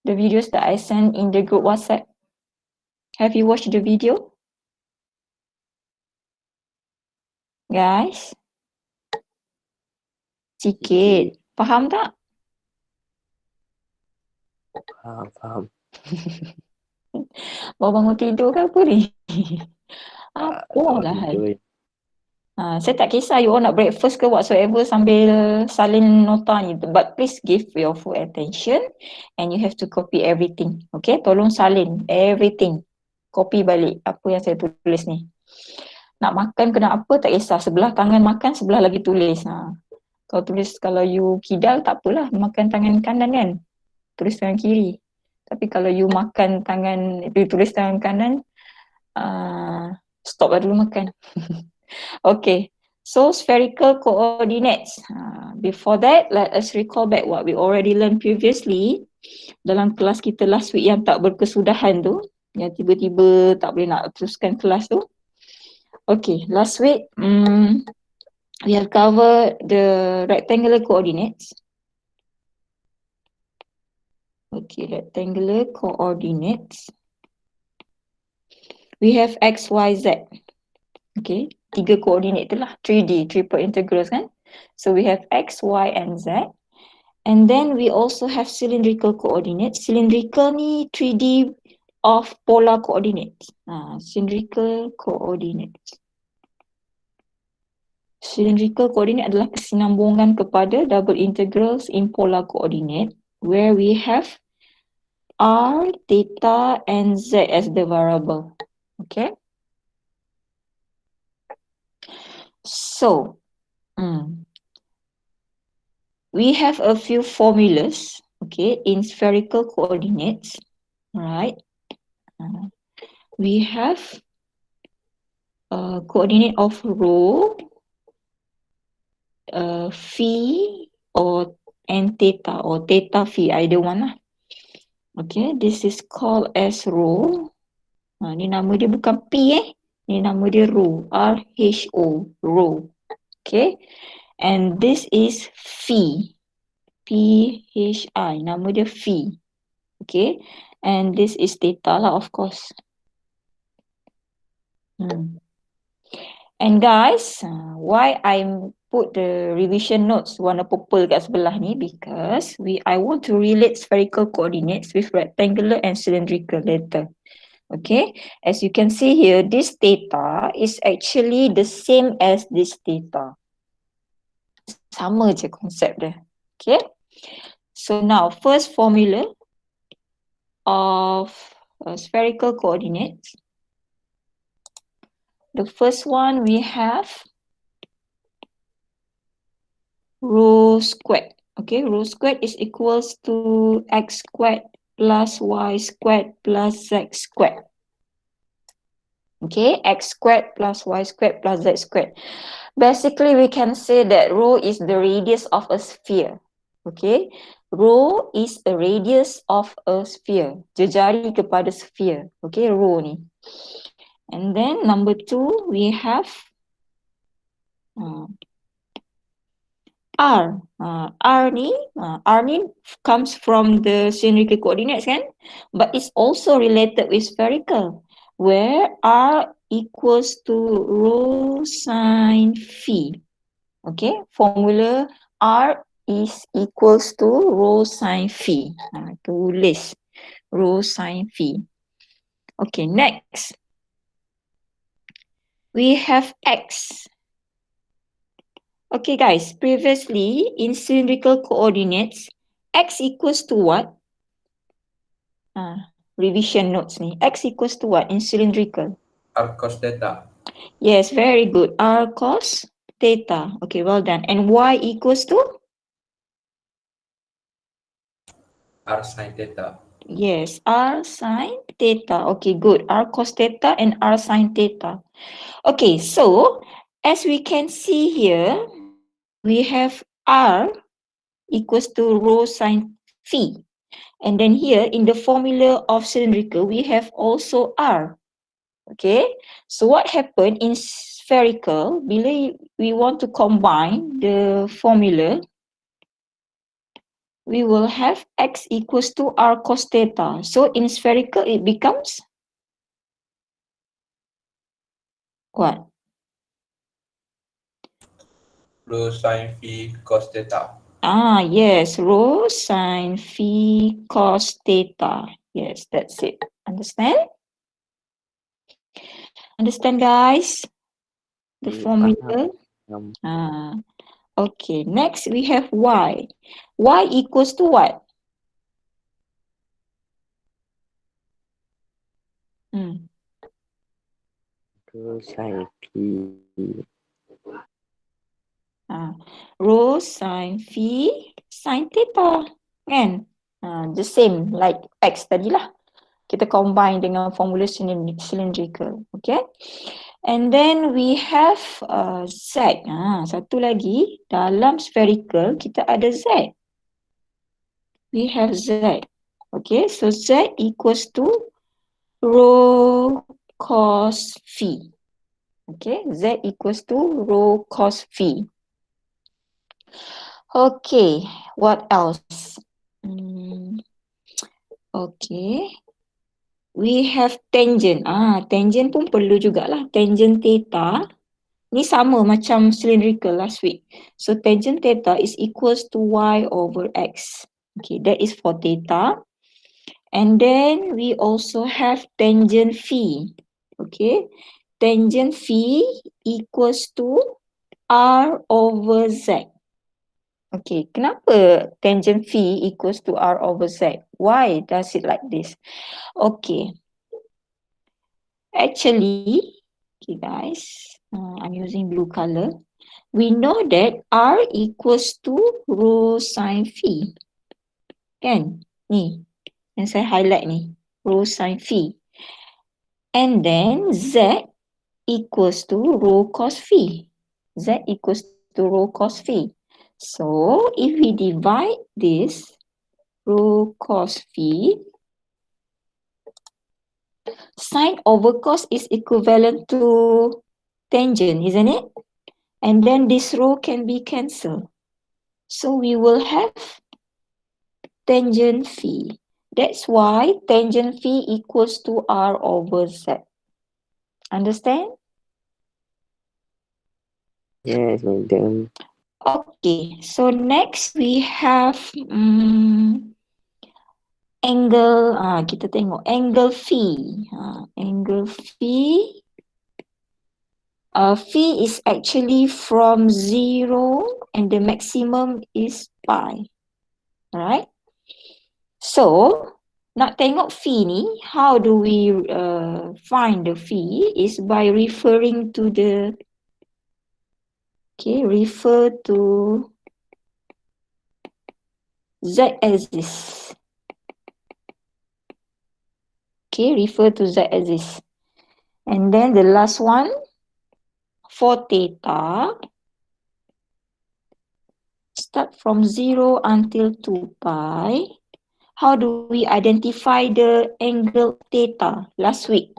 The videos that I sent in the group WhatsApp. Have you watched the video? Guys? Sikit. Faham tak? Faham. Baru bangun tidur ke apa ni? Apa lah hal? Saya tak kisah you all nak breakfast ke whatsoever sambil salin nota ni. But please give your full attention and you have to copy everything. Okay? Tolong salin everything. Copy balik apa yang saya tulis ni. Nak makan ke nak apa tak kisah. Sebelah tangan makan, sebelah lagi tulis. Kalau you kidal tak apalah. Makan tangan kanan kan? Tulis tangan kiri. Tapi kalau you makan tangan, you tulis tangan kanan, stop lah dulu makan. Okay, so spherical coordinates. Before that, let us recall back what we already learned previously dalam kelas kita last week yang tak berkesudahan tu, yang tiba-tiba tak boleh nak teruskan kelas tu. Okay, last week we have covered the rectangular coordinates. Okay, rectangular coordinates. We have x, y, z. Okay, 3 koordinat tu lah, 3D, triple integrals kan. So we have x, y and z. And then we also have cylindrical coordinates. Cylindrical ni 3D of polar coordinates. Cylindrical coordinates. Cylindrical coordinate adalah kesinambungan kepada double integrals in polar coordinate where we have r, theta and z as the variable. Okay. So, we have a few formulas, okay, in spherical coordinates, right? We have a coordinate of rho, phi, and theta, or theta phi, either one lah. Okay, this is called as rho. Ni nama dia bukan P ni nama dia rho, R-H-O, rho. Okay, and this is phi, P-H-I, nama dia phi. Okay, and this is theta lah, of course. And guys, why I put the revision notes warna purple kat sebelah ni, because I want to relate spherical coordinates with rectangular and cylindrical later. Okay, as you can see here, this theta is actually the same as this theta. Sama je konsep dia. Okay, so now first formula of spherical coordinates. The first one we have rho squared. Okay, rho squared is equals to x squared plus y squared plus z squared. Okay, x squared plus y squared plus z squared. Basically, we can say that rho is the radius of a sphere. Okay, rho is a radius of a sphere. Jejari kepada sphere. Okay, rho ni. And then number 2, we have R. R ni comes from the cylindrical coordinates kan? But it's also related with spherical, where R equals to rho sine phi. Okay, formula R is equals to rho sine phi. Tulis rho sine phi. Okay, next. We have x. Okay guys, previously in cylindrical coordinates, x equals to what? Revision notes ni. X equals to what in cylindrical? R cos theta. Yes, very good. R cos theta. Okay, well done. And y equals to? R sin theta. Yes, R sin theta. Okay, good. R cos theta and R sin theta. Okay, so as we can see here, we have R equals to rho sine phi. And then here in the formula of cylindrical, we have also R. Okay, so what happened in spherical, bila we want to combine the formula, we will have x equals to r cos theta. So in spherical, it becomes what? Rho sin phi cos theta. Yes, rho sin phi cos theta. Yes, that's it. Understand? Understand, guys? The formula. Okay, next we have y. Y equals to what? Rho sin phi. Rho sin phi sin theta. Kan? The same like x tadi lah. Kita combine dengan formula cylindrical. Okay? And then we have Z. Satu lagi, dalam spherical kita ada Z. We have Z. Okay, so Z equals to rho cos phi. Okay, Z equals to rho cos phi. Okay, what else? Okay, we have tangent. Tangent pun perlu jugalah. Tangent theta. Ni sama macam cylindrical last week. So tangent theta is equals to y over x. Okay, that is for theta. And then we also have tangent phi. Okay, tangent phi equals to r over z. Okay, kenapa tangent phi equals to r over z? Why does it like this? Okay, actually, okay guys, I'm using blue color. We know that r equals to rho sin phi. Kan? Ni, yang saya highlight ni, rho sin phi. And then z equals to rho cos phi. Z equals to rho cos phi. So if we divide this rho cos phi, sine over cos is equivalent to tangent, isn't it? And then this rho can be cancelled. So we will have tangent phi. That's why tangent phi equals to r over z. Understand? Yes, madam. Okay, so next we have angle. Kita tengok angle phi. Angle phi. Phi is actually from 0 and the maximum is pi. Alright? So, nak tengok phi ni, how do we find the phi is by referring to the, okay, refer to z-axis. Okay, refer to z-axis. And then the last one, for theta, start from 0 until 2 pi. How do we identify the angle theta last week?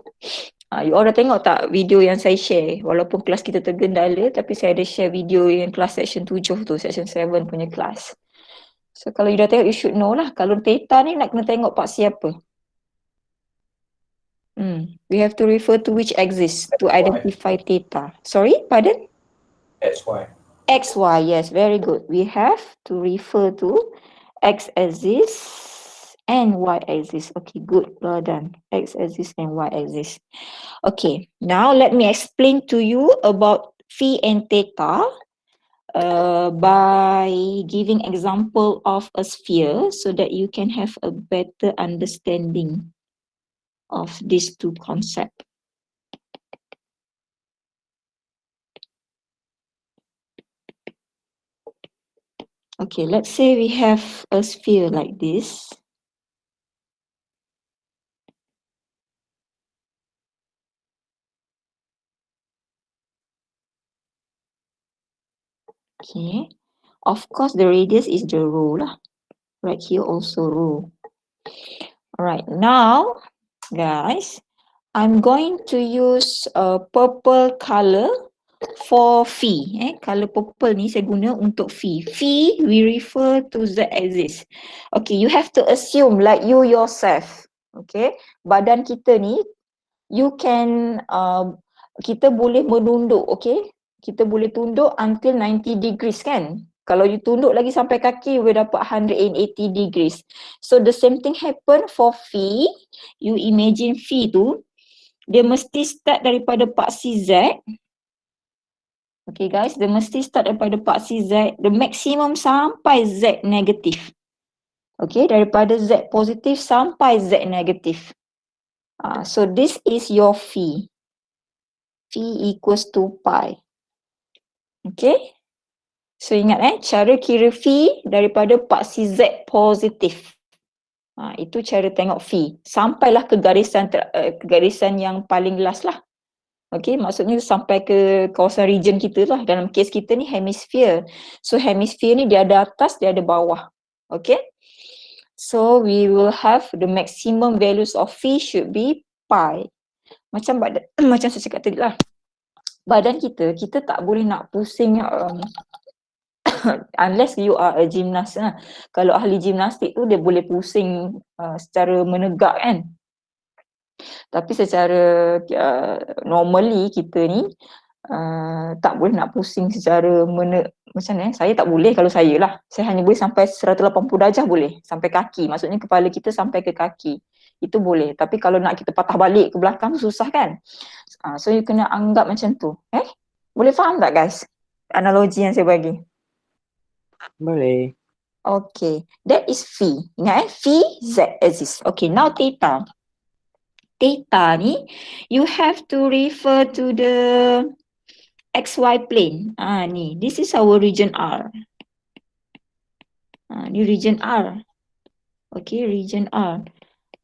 You all dah tengok tak video yang saya share? Walaupun kelas kita tergendala, tapi saya ada share video yang kelas section 7 tu, section 7 punya kelas. So kalau you dah tengok, you should know lah. Kalau theta ni nak kena tengok paksi apa? We have to refer to which axis to identify theta. Sorry, pardon? XY. XY, yes, very good. We have to refer to x-axis and y-axis. Okay, good, well done. X-axis and y-axis. Okay, now let me explain to you about phi and theta by giving example of a sphere so that you can have a better understanding of these two concepts. Okay, let's say we have a sphere like this. Okay, of course the radius is the rho lah. Right here also rho. Alright, now guys, I'm going to use a purple color for phi. Color purple ni saya guna untuk phi. Phi we refer to z axis. Okay, you have to assume like you yourself. Okay, badan kita ni you can kita boleh menunduk, okay? Kita boleh tunduk until 90 degrees kan? Kalau you tunduk lagi sampai kaki, you will dapat 180 degrees. So the same thing happen for phi. You imagine phi tu, dia mesti start daripada paksi Z. Okay guys, dia mesti start daripada paksi Z, the maximum sampai Z negatif. Okay, daripada Z positif sampai Z negatif. So this is your phi. Phi equals to pi. Okay. So ingat cara kira phi daripada paksi Z positif. Itu cara tengok phi. Sampailah ke garisan yang paling last lah. Okay, maksudnya sampai ke kawasan region kita lah. Dalam kes kita ni hemisphere. So hemisphere ni dia ada atas, dia ada bawah. Okay. So we will have the maximum values of phi should be pi. Macam saya cakap tadi lah. Badan kita tak boleh nak pusing unless you are a gymnast lah. Kalau ahli gimnastik tu dia boleh pusing secara menegak kan. Tapi secara normally kita ni tak boleh nak pusing secara macam ni. Saya tak boleh kalau saya lah. Saya hanya boleh sampai 180 darjah boleh. Sampai kaki. Maksudnya kepala kita sampai ke kaki. Itu boleh. Tapi kalau nak kita patah balik ke belakang susah kan. So you kena anggap macam tu. Boleh faham tak guys? Analogi yang saya bagi. Boleh. Okay. That is phi. Ingat phi Z axis. Okay, now theta. Theta ni, you have to refer to the XY plane. Ni, this is our region R. Ni region R. Okay, region R.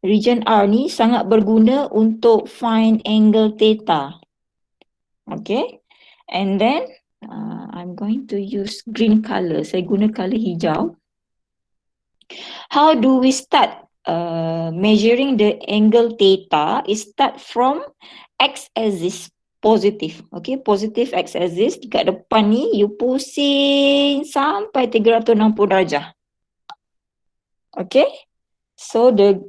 Region R ni sangat berguna untuk find angle theta. Okay. And then, I'm going to use green color. Saya guna color hijau. How do we start measuring the angle theta? It start from x-axis positif. Okay, positif x-axis. Dekat depan ni, you pusing sampai 360 darjah. Okay, so the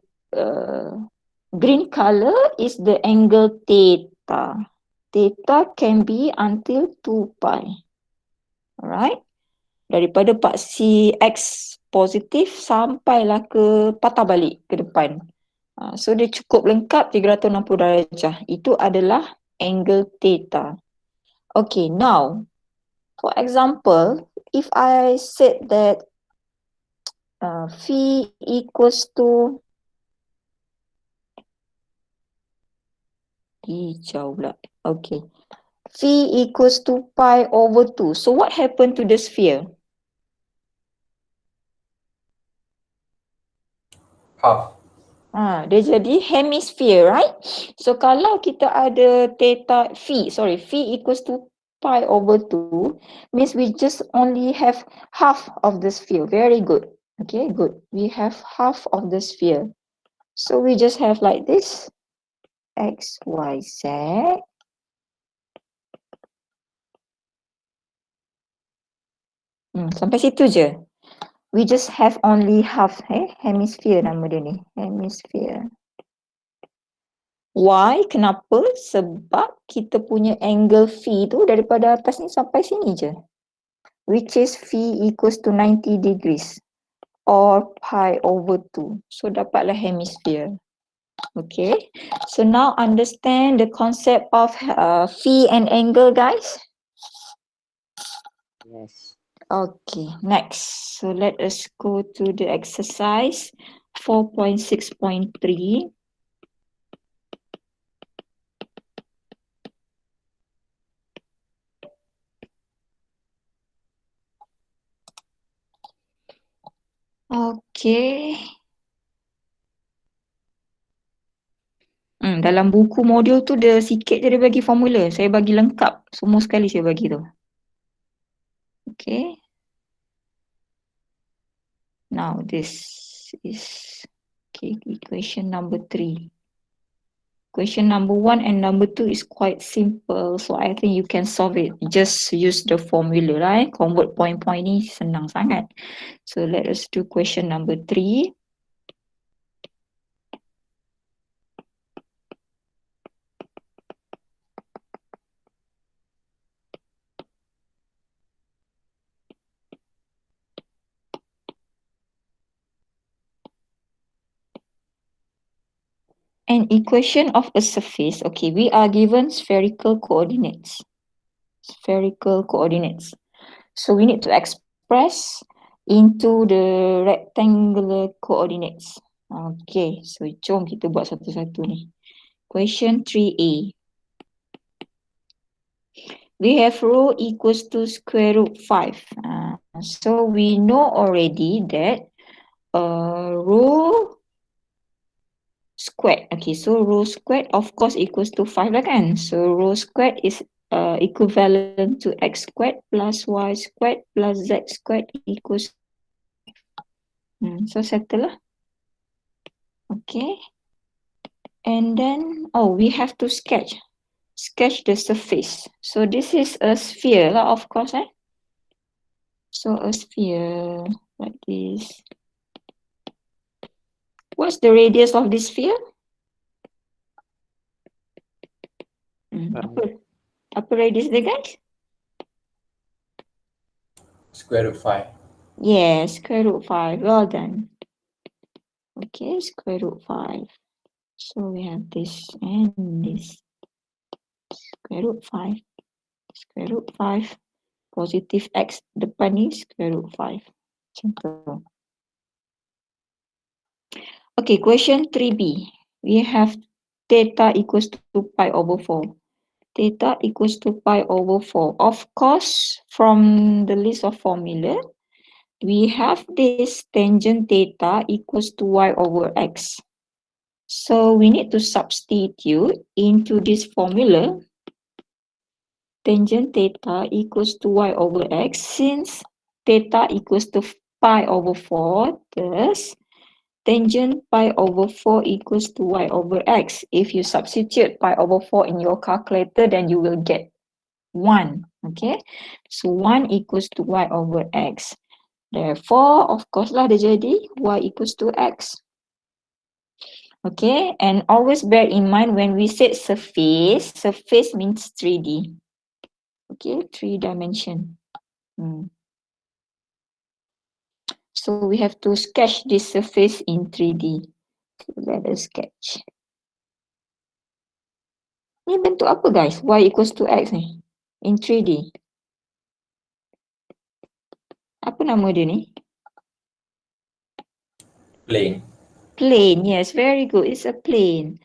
green color is the angle theta. Theta can be until 2 pi. Alright. Daripada paksi X positif sampailah ke patah balik ke depan. So dia cukup lengkap 360 darjah. Itu adalah angle theta. Okay, now for example, if I said that phi equals to hijau pula. Okay. Phi equals to pi over 2. So what happened to the sphere? Half. Dia jadi hemisphere, right? So kalau kita ada theta phi equals to pi over 2 means we just only have half of the sphere. Very good. Okay, good. We have half of the sphere. So we just have like this. X, Y, Z. Sampai situ je. We just have only half, hemisphere nama dia ni, hemisphere. Why? Kenapa? Sebab kita punya angle phi tu daripada atas ni sampai sini je. Which is phi equals to 90 degrees or pi over 2. So dapatlah hemisphere. Okay. So now understand the concept of phi and angle guys. Yes. Okay, next. So let us go to the exercise 4.6.3. Okay. Dalam buku modul tu dia sikit je dia bagi formula. Saya bagi lengkap. Semua sekali saya bagi tu. Okay. Now this is equation number 3. Question number 1 and number 2 is quite simple. So I think you can solve it. Just use the formula, right? Convert point-point ni senang sangat. So let us do question number 3. An equation of a surface. Okay, we are given spherical coordinates. Spherical coordinates. So we need to express into the rectangular coordinates. Okay, so jom kita buat satu-satu ni. Question 3A. We have rho equals to square root 5. So we know already that rho squared. Okay, so rho squared of course equals to 5 lah kan. So rho squared is equivalent to x squared plus y squared plus z squared equals so settle lah. Okay. And then, we have to sketch the surface. So this is a sphere lah, of course. So a sphere like this. What's the radius of this sphere? Apa radius dia, guys? Square root 5. Yes, square root 5. Well done. Okay, square root 5. So we have this and this. Square root 5. Square root 5. Positive x depan ni square root 5. Macam tu. Okay, question 3B. We have theta equals to pi over 4. Theta equals to pi over 4. Of course, from the list of formula, we have this tangent theta equals to y over x. So we need to substitute into this formula tangent theta equals to y over x. Since theta equals to pi over 4, thus tangent pi over 4 equals to y over x. If you substitute pi over 4 in your calculator, then you will get 1. Okay, so 1 equals to y over x. Therefore, of course lah dia jadi y equals to x. Okay, and always bear in mind when we said surface, surface means 3D. Okay, 3 dimension. So we have to sketch this surface in 3D. So let us sketch. Ni bentuk apa guys? Y equals to x ni. In 3D. Apa nama dia ni? Plane. Plane, yes, very good. It's a plane.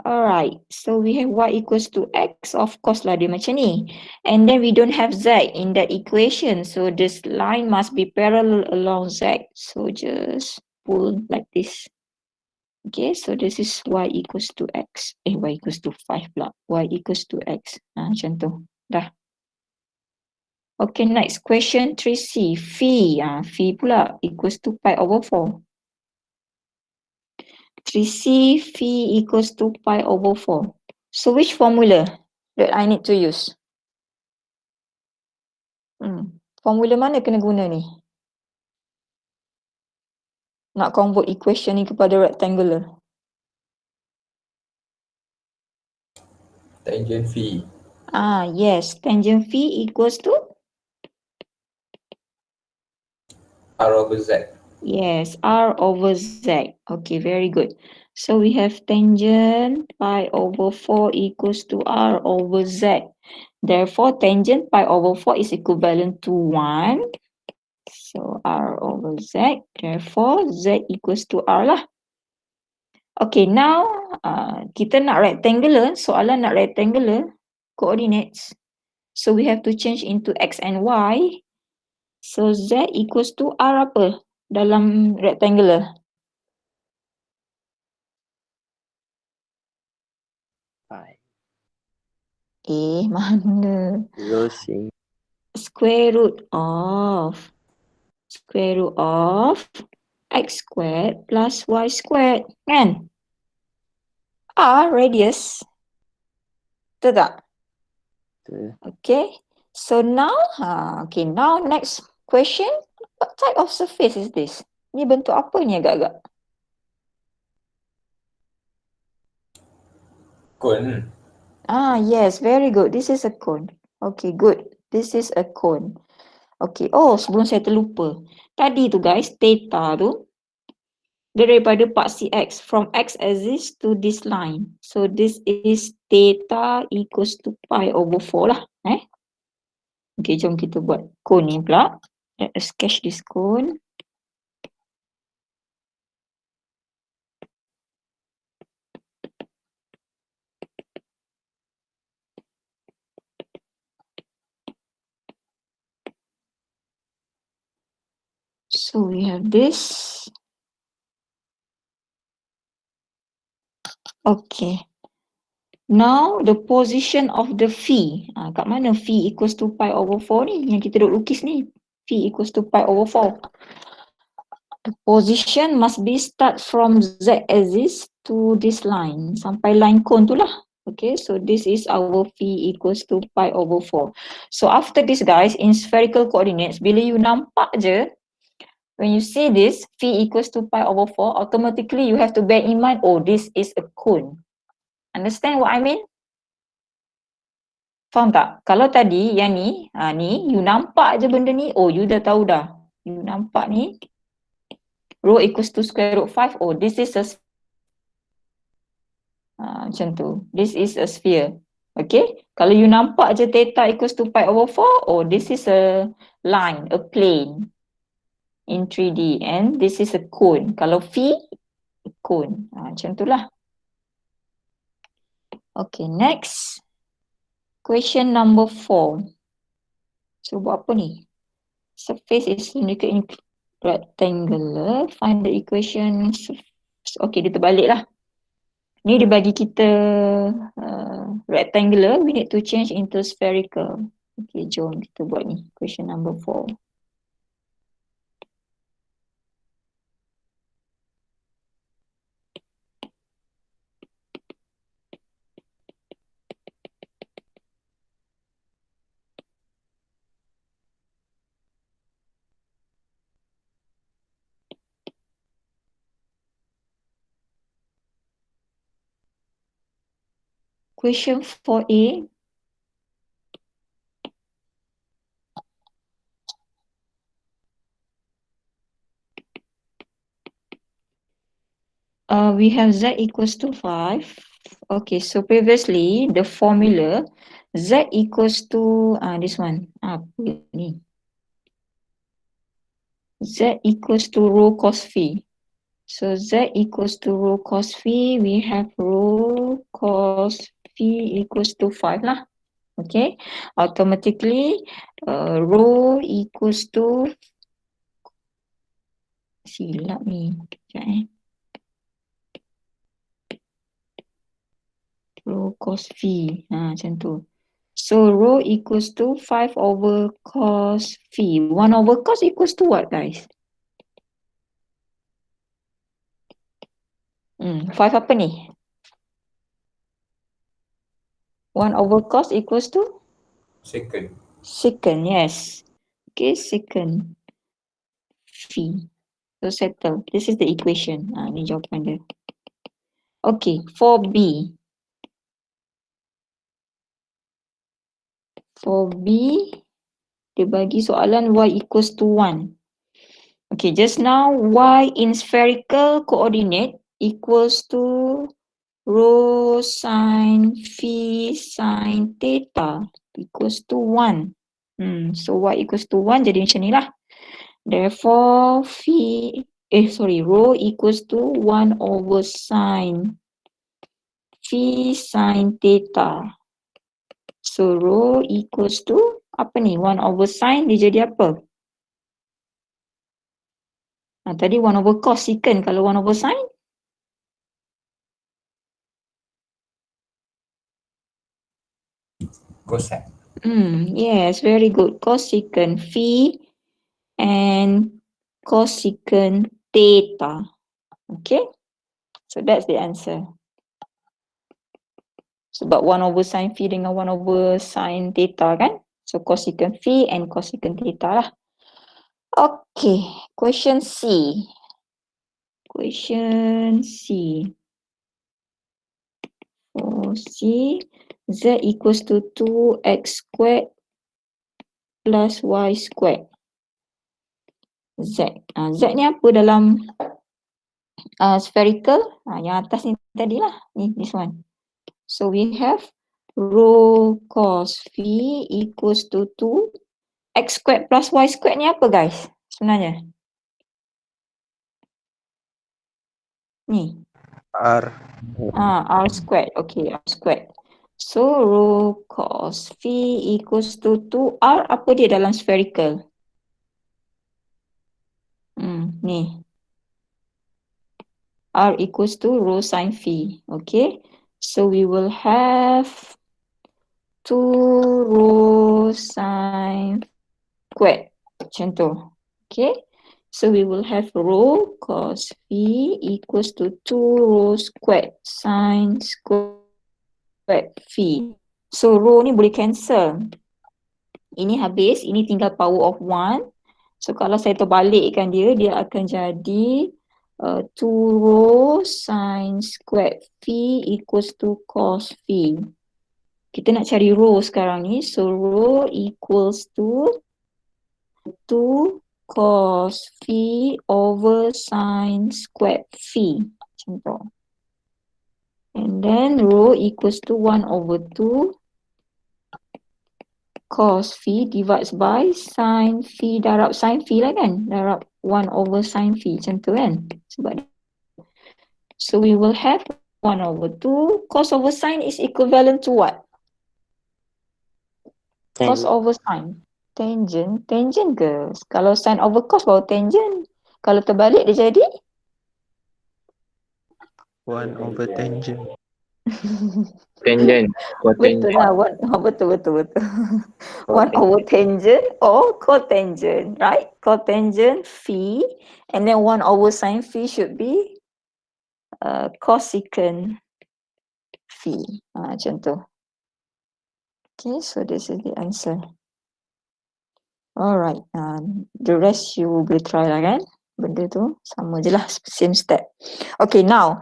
Alright, so we have y equals to x, of course lah dia macam ni. And then we don't have z in that equation. So this line must be parallel along z. So just pull like this. Okay, so this is y equals to x. Y equals to 5 pula. Y equals to x. Macam tu. Dah. Okay, next question 3C. Phi. Phi pula equals to pi over 4. 3C, phi equals to pi over 4. So which formula that I need to use? Formula mana kena guna ni? Nak convert equation ni kepada rectangular. Tangent phi. Yes. Tangent phi equals to? R over Z. Yes, R over Z. Okay, very good. So we have tangent pi over 4 equals to R over Z. Therefore, tangent pi over 4 is equivalent to 1. So R over Z. Therefore, Z equals to R lah. Okay, now kita nak rectangular. Soalan nak rectangular coordinates. So we have to change into X and Y. So Z equals to R apa dalam rectangular? Pi. Mana? Losing. Square root of x squared plus y squared, kan? R radius. Betul tak? Betul. Okay. So now, okay, now next question. What type of surface is this? Ni bentuk apa ni agak-agak? Cone. Yes, very good. This is a cone. Okay, good. This is a cone. Okay. Oh, sebelum saya terlupa. Tadi tu guys, theta tu daripada paksi X, from X axis to this line. So this is theta equals to pi over 4 lah. Okay, jom kita buat cone ni pula. Let us sketch this cone. So we have this. Okay. Now the position of the phi. Kat mana phi equals to pi over 4 ni? Yang kita duk lukis ni. Phi equals to pi over 4. The position must be start from Z axis to this line. Sampai line cone tu lah. Okay, so this is our phi equals to pi over 4. So after this guys, in spherical coordinates, bila you nampak je, when you see this, phi equals to pi over 4, automatically you have to bear in mind, oh, this is a cone. Understand what I mean? Faham tak? Kalau tadi yang ni, ni, you nampak je benda ni, oh, you dah tahu dah. You nampak ni, rho equals to square root 5, oh, this is a macam tu. This is a sphere. Okay? Kalau you nampak je theta equals to pi over 4, oh, this is a line, a plane in 3D, and this is a cone. Kalau phi, cone. Macam tu lah. Okay, next. Question number 4. So, buat apa ni? Surface is cylindrical rectangular. Find the equation. Okay, dia terbalik lah. Ni dia bagi kita rectangular. We need to change into spherical. Okay, jom kita buat ni. Question number 4. Question 4A. We have Z equals to 5. Okay, so previously the formula Z equals to this one. Apa ni? Z equals to rho cos phi. So Z equals to rho cos phi. We have rho cos phi equals to 5 lah. Okay, automatically rho equals to, silap ni, sekejap rho cos phi, macam tu. So rho equals to 5 over cos phi. 1 over cos equals to what guys? 5 apa ni? 1 over cos equals to? Second. Second, yes. Okay, second phi. So settle. This is the equation. Ni jawapan dia. Okay, 4B. 4B, dia bagi soalan y equals to 1. Okay, just now y in spherical coordinate equals to rho sin phi sin theta equals to 1. So y equals to 1 jadi macam ni lah. Therefore rho equals to 1 over sin phi sin theta. So rho equals to apa ni? 1 over sin dia jadi apa? Tadi 1 over cos secant. Kalau 1 over sin? Cosec. Yes, very good. Cosecant phi and cosecant theta. Okay, so that's the answer. Sebab 1 over sin phi dengan 1 over sin theta kan. So cosecant phi and cosecant theta lah. Okay, question C. Question C. For C, Z equals to 2x squared plus y squared. Z. Z ni apa dalam spherical? Yang atas ni tadi lah. Ni, this one. So we have rho cos phi equals to 2 x squared plus y squared ni apa guys sebenarnya? Ni. R. R squared. Okay, R squared. So rho cos phi equals to 2R apa dia dalam spherical? Ni. R equals to rho sin phi. Okay. So we will have 2 rho sin squared. Macam tu. Okay. So we will have rho cos phi equals to 2 rho squared sin squared phi. So rho ni boleh cancel. Ini habis, ini tinggal power of 1. So kalau saya terbalikkan dia, dia akan jadi 2 rho sin squared phi equals to cos phi. Kita nak cari rho sekarang ni. So rho equals to 2 cos phi over sin squared phi. Macam tu. And then rho equals to 1 over 2 cos phi divides by sin phi, darab sin phi lah kan, darab 1 over sin phi macam tu kan. Sebab so we will have 1 over 2 cos over sin is equivalent to what? Cos over sin. Tangent ke? Kalau sin over cos baru tangent. Kalau terbalik dia jadi 1 over tangent. Tangent. betul lah, betul. 1 over tangent or cotangent, right? Cotangent phi and then 1 over sin phi should be cosecant phi. Macam tu. Okay, so this is the answer. Alright, the rest you boleh try lah kan? Benda tu sama je lah, same step. Okay, now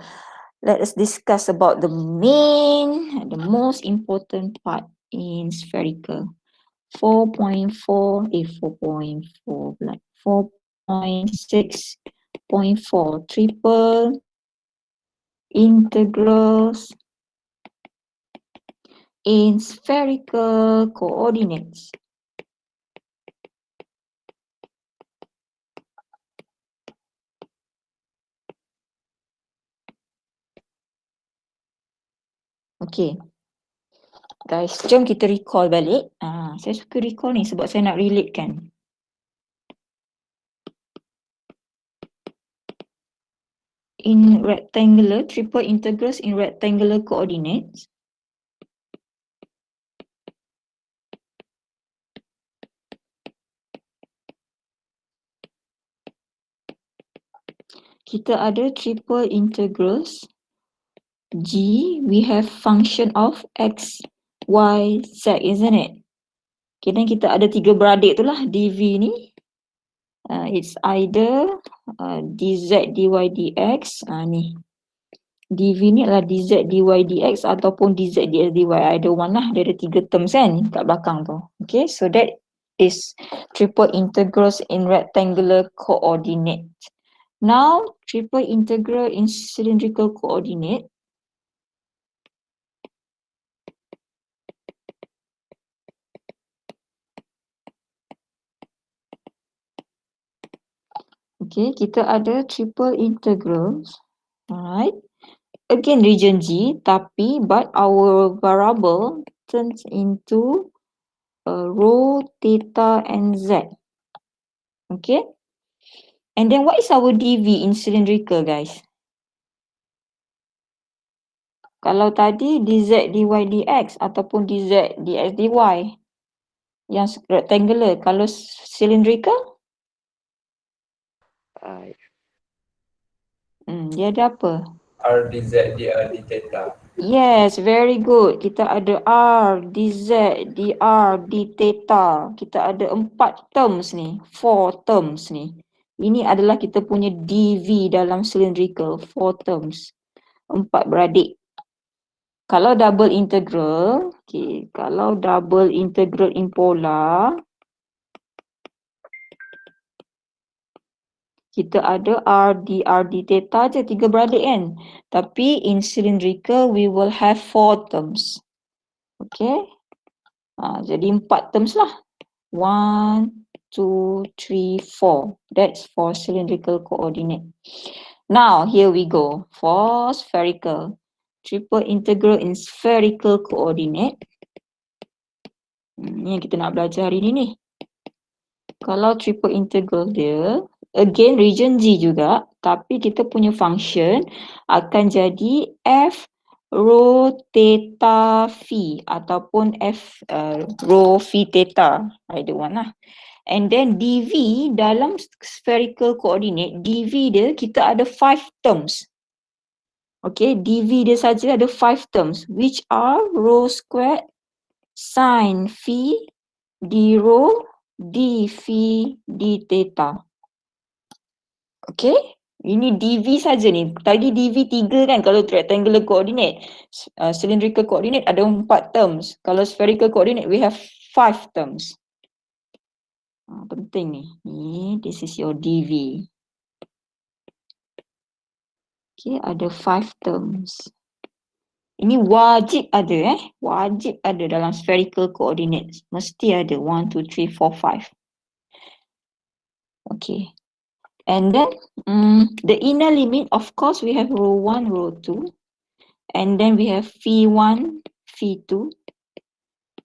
let us discuss about the most important part in spherical. 4.4, 4.6.4 triple integrals in spherical coordinates. Okay. Guys, jom kita recall balik. Saya suka recall ni sebab saya nak relate kan. In rectangular, triple integrals in rectangular coordinates. Kita ada triple integrals. G, we have function of x, y, z, isn't it? Okay, dan kita ada tiga beradik tu lah, dv ni. It's either dz, dy, dx. Ni. dv ni adalah dz, dy, dx ataupun dz, dx, dy. Either one lah, dia ada tiga terms kan kat belakang tu. Okay, so that is triple integrals in rectangular coordinate. Now, triple integral in cylindrical coordinate. Okay, kita ada triple integrals. Alright. Again, region G, tapi but our variable turns into rho, theta and z. Okay. And then what is our dv in cylindrical, guys? Kalau tadi dz, dy, dx ataupun dz, dx, dy yang rectangular. Kalau cylindrical? Dia ada apa? R dz dr d theta. Yes, very good. Kita ada R, dz, dr, d theta. Kita ada 4 terms ni, 4 terms ni. Ini adalah kita punya dv dalam cylindrical, 4 terms. 4 beradik. Kalau double integral, okay, kalau double integral in polar, kita ada r d theta je 3 beradik kan. Tapi in cylindrical we will have 4 terms. Okay. Jadi 4 terms lah. 1, 2, 3, 4. That's for cylindrical coordinate. Now here we go for spherical. Triple integral in spherical coordinate. Ni yang kita nak belajar hari ni ni. Kalau triple integral dia, again region G juga, tapi kita punya function akan jadi f rho theta phi ataupun f rho phi theta, either one lah. And then dv dalam spherical coordinate, dv dia kita ada 5 terms. Okay, dv dia saja ada 5 terms, which are rho squared sin phi d rho d phi d theta. Okay, ini dv saja ni. Tadi dv 3 kan kalau rectangular coordinate. Cylindrical coordinate ada 4 terms. Kalau spherical coordinate we have 5 terms. Penting ni. Ni this is your dv. Okay, ada 5 terms. Ini wajib ada wajib ada dalam spherical coordinates. Mesti ada 1, 2, 3, 4, 5. Okay. And then the inner limit, of course, we have rho 1, rho 2. And then we have phi 1, phi 2,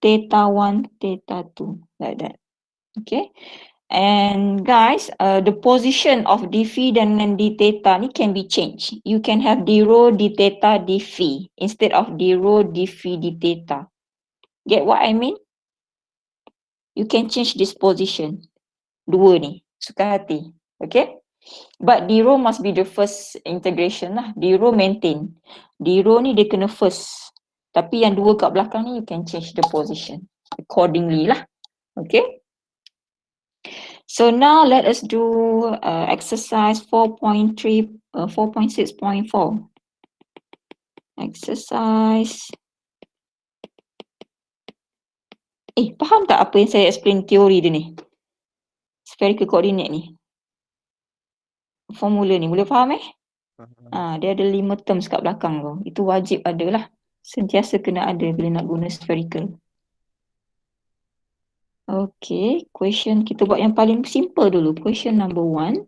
theta 1, theta 2, like that. Okay. And guys, the position of d phi dan d theta ni can be changed. You can have d rho, d theta, d phi instead of d rho, d phi, d theta. Get what I mean? You can change this position. Dua ni, suka hati. Okay? But d rho must be the first integration lah. D rho maintain. D rho ni dia kena first. Tapi yang dua kat belakang ni you can change the position accordingly lah. Okay? So now let us do exercise 4.3, 4.6.4. Exercise. Faham tak apa yang saya explain teori dia ni? Spherical coordinate ni. Formula ni, boleh faham dia ada 5 terms kat belakang tu. Itu wajib ada lah. Sentiasa kena ada bila nak guna spherical. Okay, question kita buat yang paling simple dulu. Question number 1.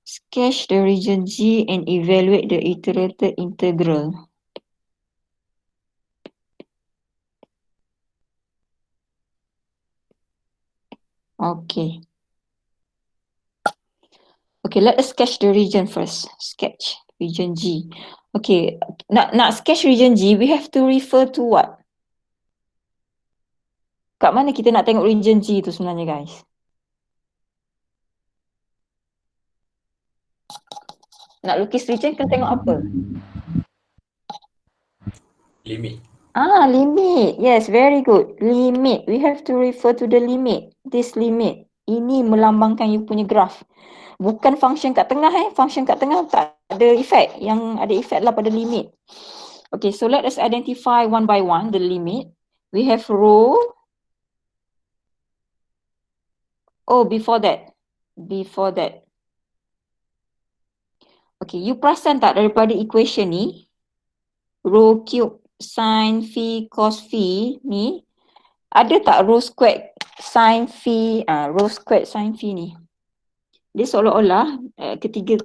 Sketch the region G and evaluate the iterated integral. Okay. Okay, let us sketch the region first. Sketch region G. Okay, nak sketch region G, we have to refer to what? Kat mana kita nak tengok region G tu sebenarnya, guys? Nak lukis region kena tengok apa? Limit. Limit. Yes, very good. Limit. We have to refer to the limit. This limit. Ini melambangkan you punya graph. Bukan function kat tengah Function kat tengah tak ada effect. Yang ada effect lah pada limit. Okay, so let us identify one by one the limit. We have rho. Before that. Okay, you perasan tak daripada equation ni? Rho cube sin phi cos phi ni. Ada tak rho squared sin phi, rho squared sin phi ni? Dia seolah-olah ketiga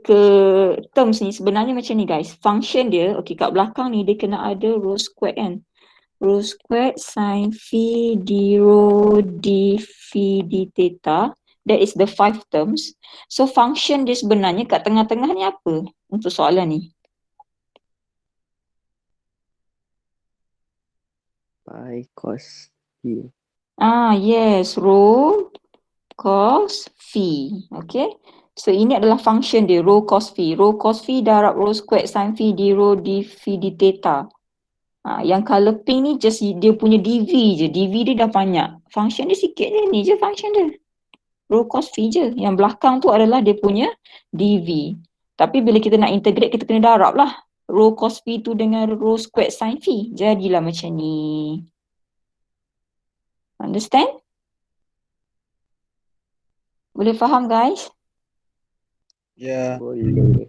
terms ni sebenarnya macam ni, guys. Function dia, okay, kat belakang ni dia kena ada rho squared kan. Rho squared sin phi d rho d phi d theta. That is the 5 terms. So function dia sebenarnya kat tengah-tengah ni apa untuk soalan ni? I cos phi. Yes, rho cos phi. Okay. So ini adalah function dia, rho cos phi. Rho cos phi darab rho squared sin phi d rho d phi d theta. Yang colour pink ni just dia punya dv je. dv dia dah banyak. Function dia sikit je. Ni je function dia. Rho cos phi je. Yang belakang tu adalah dia punya dv. Tapi bila kita nak integrate, kita kena darab lah. Rho cos phi tu dengan rho squared sin phi. Jadilah macam ni. Understand? Boleh faham guys? Ya. Boleh.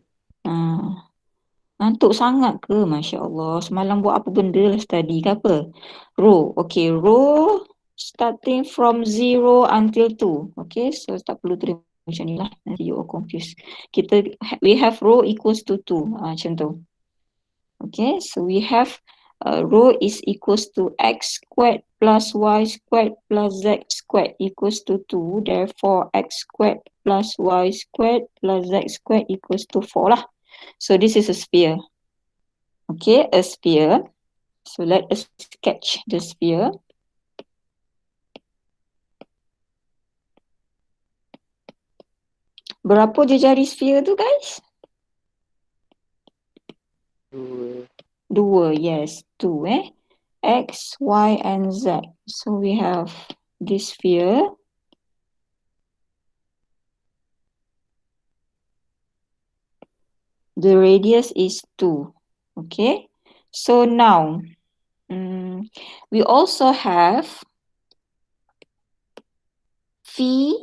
Ngantuk sangat ke? Masya Allah. Semalam buat apa benda lah, study ke apa? Rho. Okay, rho starting from 0 until 2. Okay, so tak perlu terima macam ni lah. Nanti you all confused. We have rho equals to 2. Macam tu. Okay, so we have rho is equals to x squared plus y squared plus z squared equals to 2. Therefore, x squared plus y squared plus z squared equals to 4 lah. So this is a sphere. Okay, a sphere. So let us sketch the sphere. Berapa jari sphere tu guys? 2. 2, yes, 2 X, Y and Z. So we have this sphere. The radius is 2. Okay. So now, we also have phi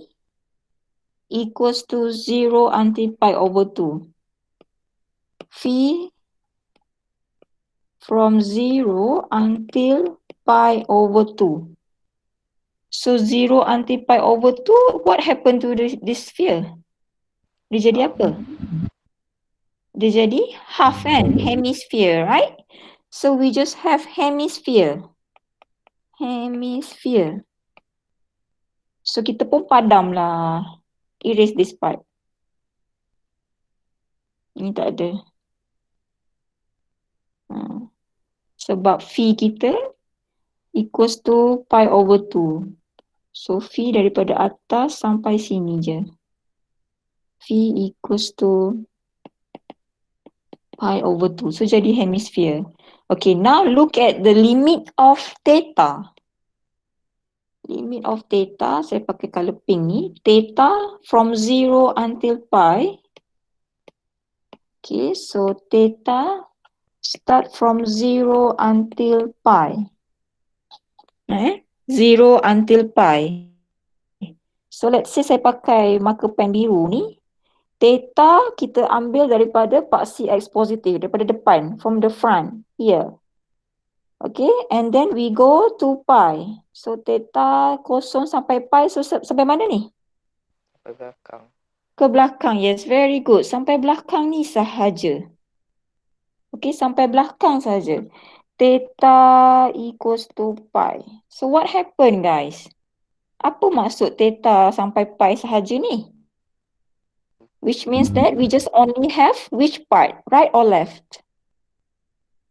equals to 0 until pi over 2. Phi from 0 until pi over 2. So 0 until pi over 2, what happened to this sphere? Dia jadi apa? Dia jadi half kan? Hemisphere, right? So we just have hemisphere. Hemisphere. So kita pun padam lah. Erase this part. Ini tak ada. Sebab phi kita equals to pi over 2. So phi daripada atas sampai sini je. Phi equals to pi over 2. So jadi hemisphere. Okay, now look at the limit of theta. Limit of theta, saya pakai color pink ni. Theta from 0 until pi. Okay, so theta start from 0 until pi. 0 until pi. So let's say saya pakai marker pen biru ni. Theta kita ambil daripada paksi X positif, daripada depan, from the front, here. Okay, and then we go to pi. So theta 0 sampai pi, so sampai mana ni? Sampai belakang. Ke belakang, yes, very good. Sampai belakang ni sahaja. Okay, sampai belakang saja. Theta equals to pi. So what happened guys? Apa maksud theta sampai pi sahaja ni? Which means that we just only have which part, right or left?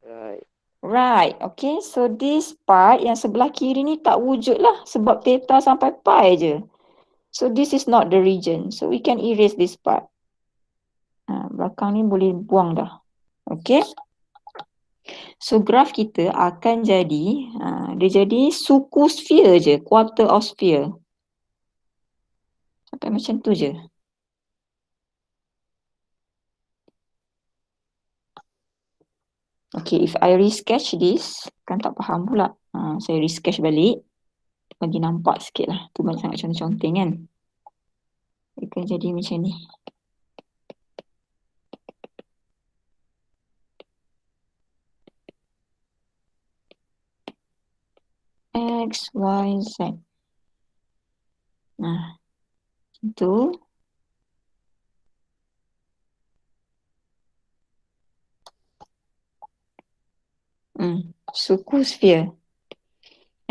Right. Right, okay. So this part yang sebelah kiri ni tak wujud lah sebab theta sampai pi je. So this is not the region. So we can erase this part. Belakang ni boleh buang dah. Okay. So graf kita akan jadi, dia jadi suku sphere je, quarter of sphere. Sampai macam tu je. Okay, if I resketch this, kan tak faham pula. Saya resketch balik. Bagi nampak sikit lah. Tu banyak sangat conteng-conteng kan. Dia akan jadi macam ni. X, Y, Z. Itu. Suku sphere.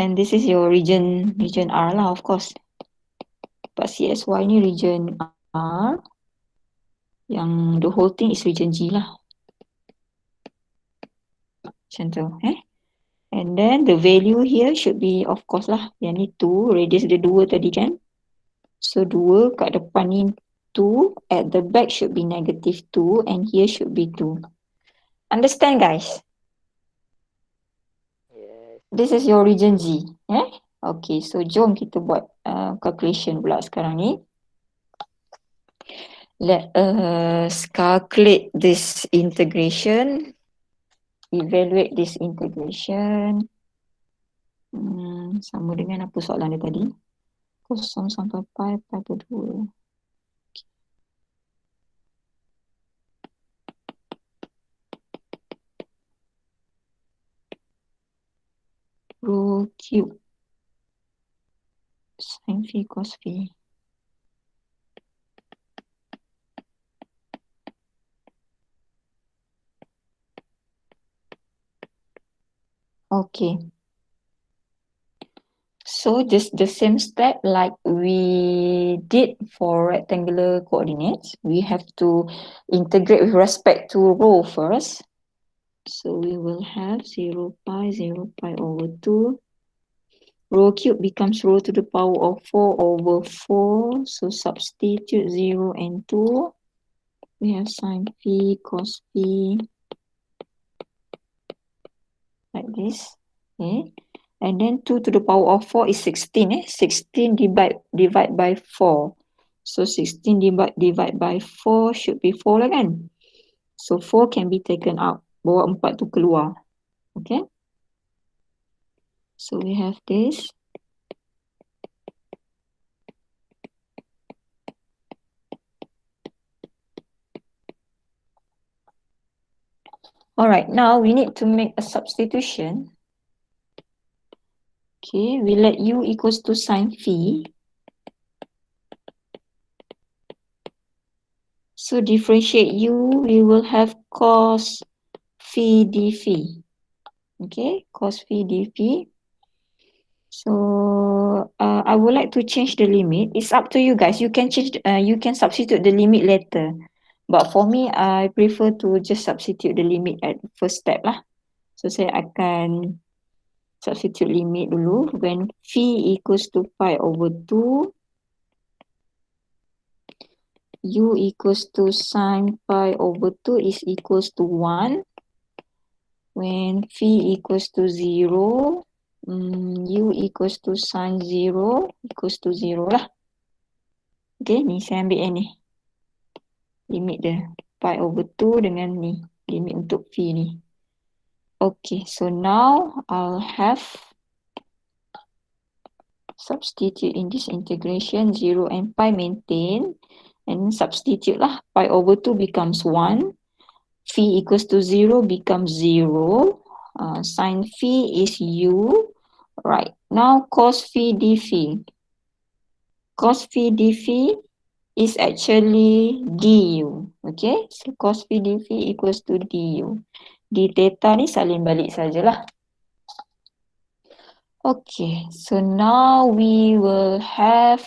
And this is your region R lah, of course. But CSY ni region R. Yang the whole thing is region G lah. Macam tu, And then the value here should be, of course lah, yang ni 2, radius dia 2 tadi kan. So 2 kat depan ni 2, at the back should be -2 and here should be 2. Understand guys? Yes. This is your region Z. Okay, so jom kita buat calculation pula sekarang ni. Let us calculate this integration. Evaluate this integration. Sama dengan apa soalan dia tadi? 0 sampai pi, pi per 2. Rho cube sin phi cos phi. Okay. So just the same step like we did for rectangular coordinates. We have to integrate with respect to rho first. So we will have 0 pi over 2. Rho cube becomes rho to the power of 4 over 4. So substitute 0 and 2. We have sin phi, cos phi. Like this. Okay. And then 2 to the power of 4 is 16. 16 divide by 4. So 16 divide by 4 should be 4 lah kan? So 4 can be taken out. Bawa 4 tu keluar. Okay. So we have this. Alright, now we need to make a substitution. Okay, we let u equals to sin phi. So differentiate u, we will have cos phi d phi. Okay, cos phi d phi. So I would like to change the limit. It's up to you guys. You can change. You can substitute the limit later. But for me, I prefer to just substitute the limit at first step lah. So saya akan substitute limit dulu. When phi equals to pi over 2, u equals to sin pi over 2 is equals to 1. When phi equals to 0, u equals to sin 0 equals to 0 lah. Okay, ni saya ambil yang ni. Limit dia. Pi over 2 dengan ni. Limit untuk phi ni. Okay, so now I'll have substitute in this integration 0 and pi maintain. And substitute lah. Pi over 2 becomes 1. Phi equals to 0 becomes 0. Sin phi is u. Right. Now cos phi d phi. Cos phi d phi is actually du. Okay. So cos phi d phi equals to du. D theta ni salin balik sajalah. Okay. So now we will have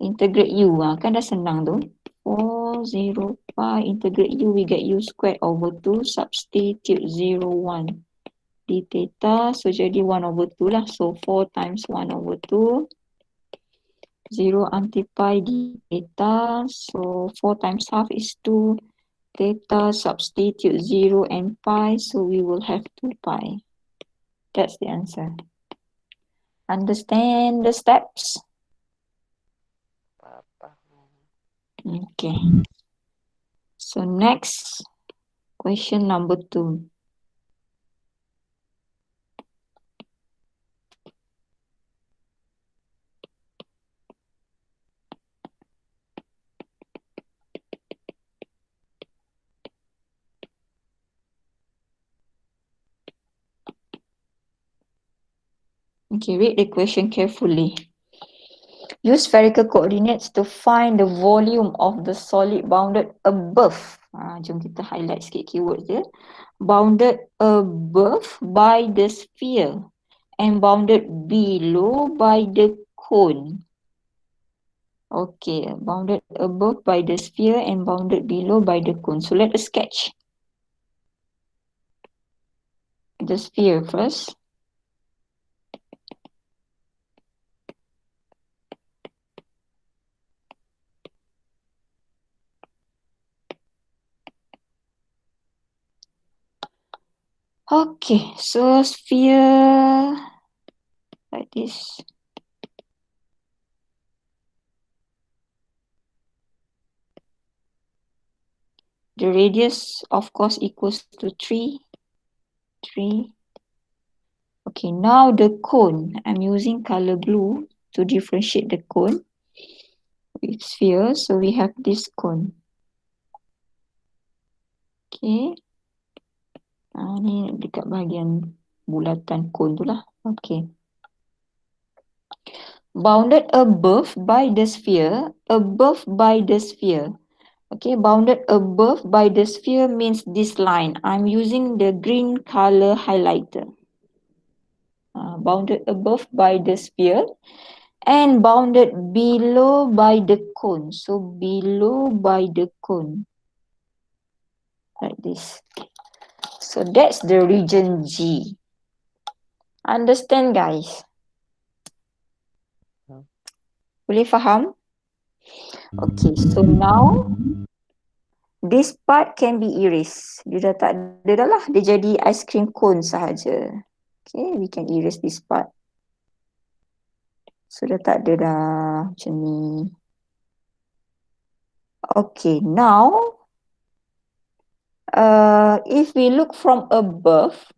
integrate u. Kan dah senang tu. 4, 0, pi, integrate u, we get u squared over 2, substitute 0, 1. D theta, so jadi 1 over 2 lah. So 4 times 1 over 2. 0 anti pi d theta, so 4 times half is 2. Theta, substitute 0 and pi, so we will have 2 pi. That's the answer. Understand the steps? Okay. So next, question number 2. Okay, read the question carefully. Use spherical coordinates to find the volume of the solid bounded above. Jom kita highlight sikit keyword dia. Bounded above by the sphere and bounded below by the cone. Okay, bounded above by the sphere and bounded below by the cone. So let us sketch. the sphere first. Okay, so sphere like this. The radius, of course, equals to 3. Okay, now the cone. I'm using color blue to differentiate the cone with sphere. So we have this cone. Okay. Ni dekat bahagian bulatan cone tu lah. Okay. Bounded above by the sphere. Okay, bounded above by the sphere means this line. I'm using the green color highlighter. Bounded above by the sphere and bounded below by the cone. So below by the cone. Like this. So that's the region G. Understand, guys? Boleh faham? Okay, so now this part can be erased. Dia dah tak ada dah lah. Dia jadi ice cream cone sahaja. Okay, we can erase this part. So dah tak ada dah macam ni. Okay, now if we look from above,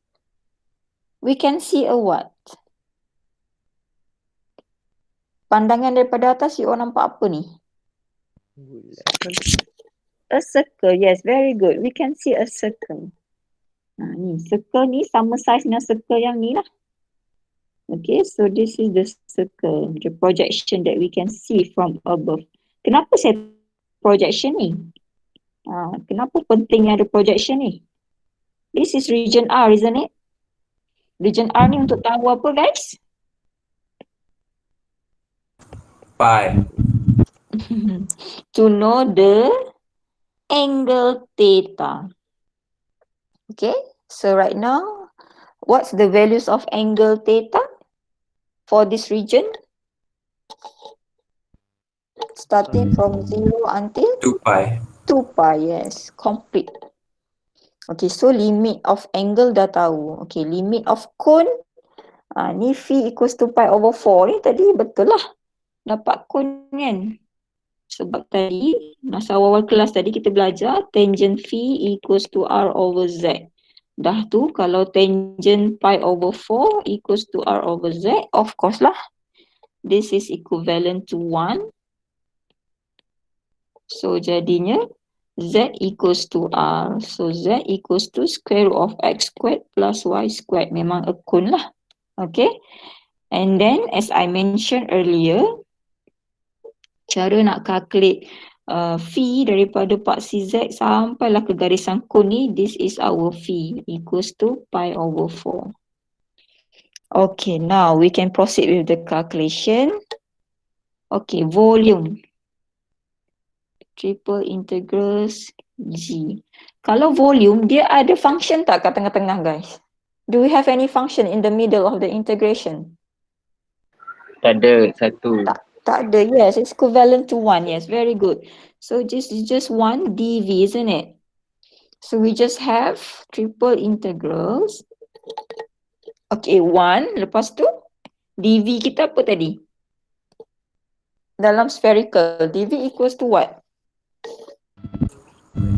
we can see a what? Pandangan daripada atas, you all nampak apa ni? A circle, yes, very good. We can see a circle. Ni, circle ni sama size dengan circle yang ni lah. Okay, so this is the circle, the projection that we can see from above. Kenapa saya projection ni? Kenapa penting ada projection ni? This is region R, isn't it? Region R ni untuk tahu apa, guys? Pi. To know the angle theta. Okay, so right now, what's the values of angle theta for this region? Starting from 0 until? 2 pi. 2 pi, yes, complete. Okay, so limit of angle dah tahu. Okay, limit of cone, ni phi equals to pi over 4 ni tadi betul lah. Dapat cone kan? Sebab tadi, masa awal-awal kelas tadi kita belajar tangent phi equals to r over z. Dah tu kalau tangent pi over 4 equals to r over z, of course lah. This is equivalent to 1. So jadinya z equals to r. So z equals to square root of x squared plus y squared. Memang a cone lah. Okay. And then as I mentioned earlier, cara nak calculate phi daripada part CZ sampailah ke garisan cone ni, this is our phi equals to pi over 4. Okay, now we can proceed with the calculation. Okay, volume. Triple integrals G. Kalau volume, dia ada function tak kat tengah-tengah, guys? Do we have any function in the middle of the integration? Tak ada, satu. Tak ada, yes, it's equivalent to 1, yes, very good. So this is just 1 dv, isn't it? So we just have triple integrals. Okay, 1, lepas tu dv kita apa tadi? Dalam spherical, dv equals to what?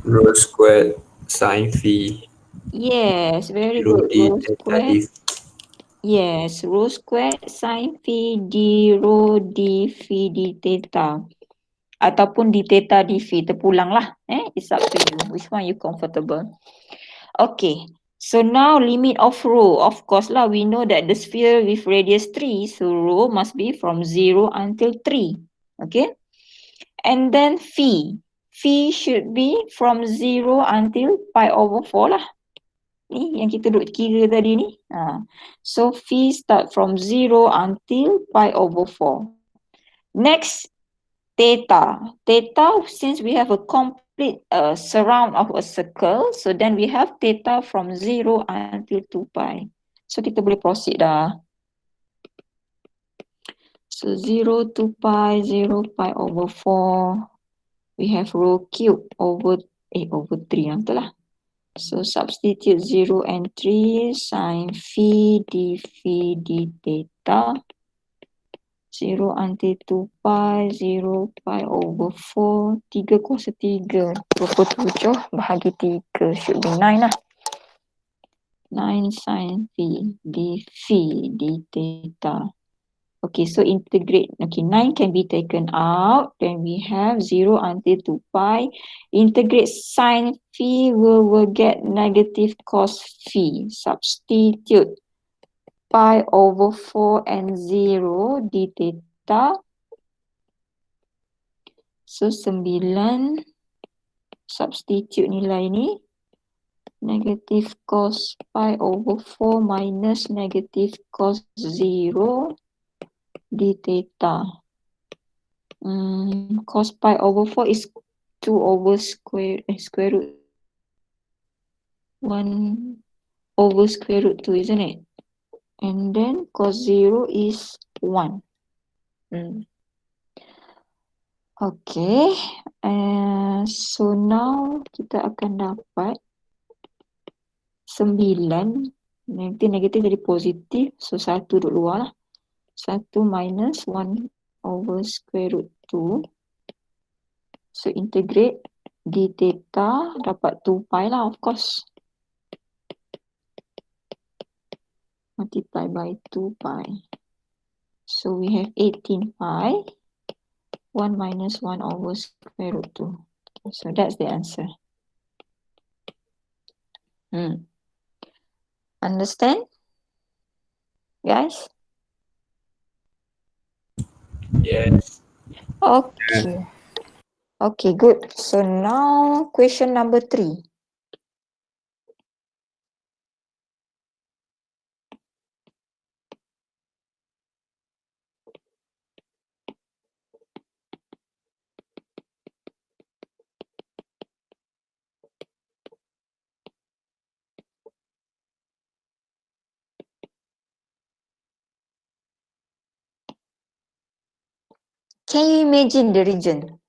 Rho squared sin phi. Yes, very Rho good. d Rho theta squared. d. Yes, rho squared sin phi d rho d phi d theta. Ataupun d theta d phi, terpulang lah. It's up to you. Which one you comfortable? Okay. So now limit of rho. Of course lah, we know that the sphere with radius 3. So rho must be from 0 until 3. Okay. And then phi. Phi should be from 0 until pi over 4 lah. Ni yang kita duduk kira tadi ni. So phi start from 0 until pi over 4. Next, theta. Theta, since we have a complex complete surround of a circle. So then we have theta from 0 until 2 pi. So kita boleh proceed dah. So 0 to pi, 0 pi over 4. We have rho cube over 3 betul lah. So substitute 0 and 3 sin phi d phi d theta. 0 until 2 pi, 0 pi over 4, 3 kuasa 3, 27 bahagi 3, should be 9 lah. 9 sin phi d phi d theta. Okay, so integrate. Okay, 9 can be taken out. Then we have 0 until 2 pi. Integrate sin phi, will get negative cos phi. Substitute pi over 4 and 0 d theta. So 9 substitute nilai ni. Negative cos pi over 4 minus negative cos 0 d theta. Cos pi over 4 is 2 over square root 1 over square root 2, isn't it? And then cos 0 is 1. Okay. So now kita akan dapat 9. Negatif jadi positif. So 1 duduk luar lah. 1 minus 1 over square root 2. So integrate d theta dapat 2 pi lah, of course. Multiply by 2 pi. So we have 18 pi. 1 minus 1 over square root 2. Okay, so that's the answer. Understand? Guys? Yes. Okay. Okay, good. So now question number 3. Can you imagine the region?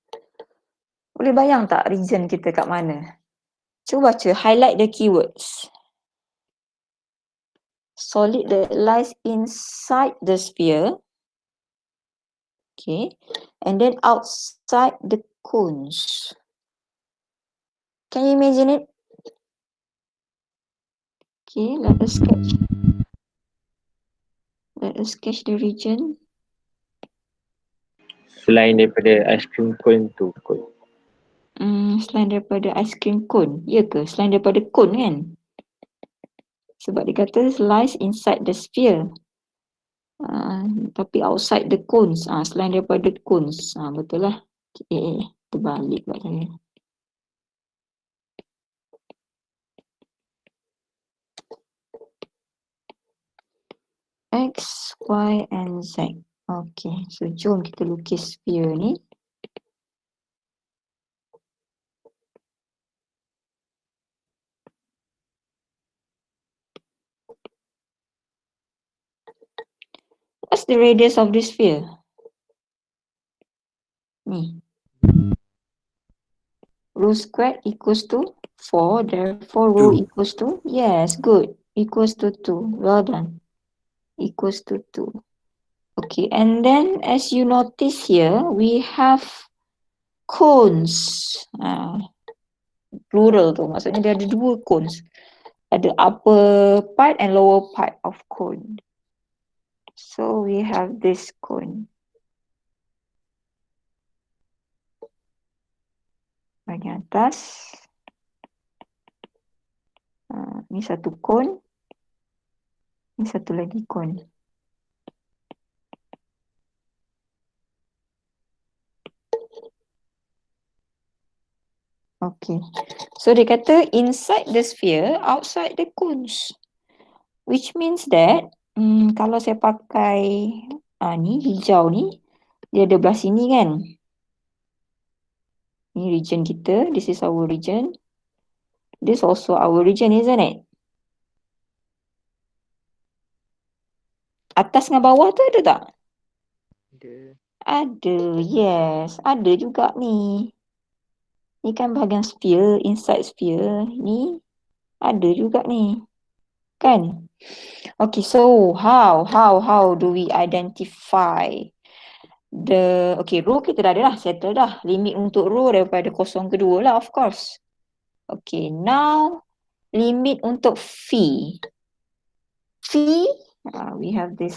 Boleh bayang tak region kita kat mana? Cuba baca, highlight the keywords. Solid that lies inside the sphere. Okay. And then outside the cones. Can you imagine it? Okay, let us sketch. Let us sketch the region. Selain daripada ice cream cone tu kot. Selain daripada ice cream cone. Ya ke? Selain daripada cone kan? Sebab dia kata lies inside the sphere. Tapi outside the cones. Selain daripada cones. Betul lah. Terbalik buat saya. X, Y and Z. Okay, so jom kita lukis sphere ni. What's the radius of this sphere? Ni. Rho squared equals to 4, therefore rho equals to, yes, good, equals to 2, well done, equals to 2. Okay, and then as you notice here, we have cones. Plural tu, maksudnya dia ada 2 cones. Ada upper part and lower part of cone. So we have this cone. Bahagian atas. Ni satu cone. Ni satu lagi cone. Okay. So dia kata inside the sphere, outside the cones. Which means that kalau saya pakai ni hijau ni, dia ada belah sini kan. Ini region kita. This is our region. This also our region, isn't it? Atas dengan bawah tu ada tak? Ada. Ada, yes. Ada juga ni. Ni kan bahagian sphere, inside sphere. Ni ada juga ni. Kan? Okay, so how do we identify okay, rho kita dah ada lah, settle dah. Limit untuk rho daripada 0 ke 2 lah, of course. Okay, now limit untuk phi. Phi, we have this.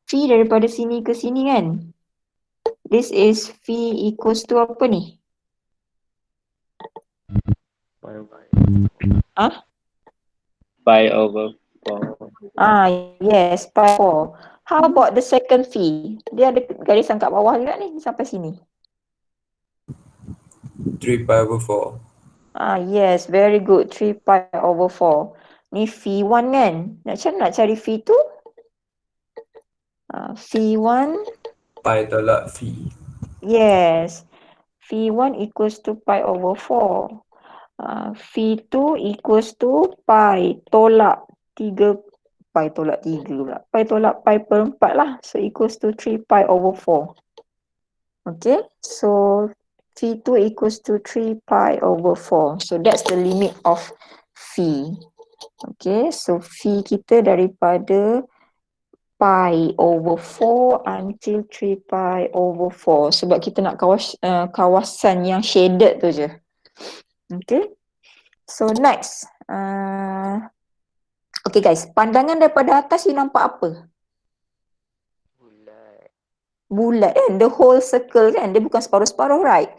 Phi daripada sini ke sini kan? This is phi equals to apa ni? Pi over 4. Yes, pi 4. How about the second phi? Dia ada garisan kat bawah juga ni, sampai sini. 3 pi over 4. Yes, very good. 3 pi over 4. Ni phi 1 kan? Macam nak cari phi 2? Phi 1. Pi tolak phi. Yes. Phi 1 equals to pi over 4. Phi 2 equals to pi tolak 3. Pi tolak 3 pula. Pi tolak pi per 4 lah. So equals to 3 pi over 4. Okay. So phi 2 equals to 3 pi over 4. So that's the limit of phi. Okay. So phi kita daripada pi over 4 until 3 pi over 4. Sebab kita nak kawasan yang shaded tu je. Okay. So next. Okay guys, pandangan daripada atas you nampak apa? Bulat kan? The whole circle kan? Dia bukan separuh-separuh, right?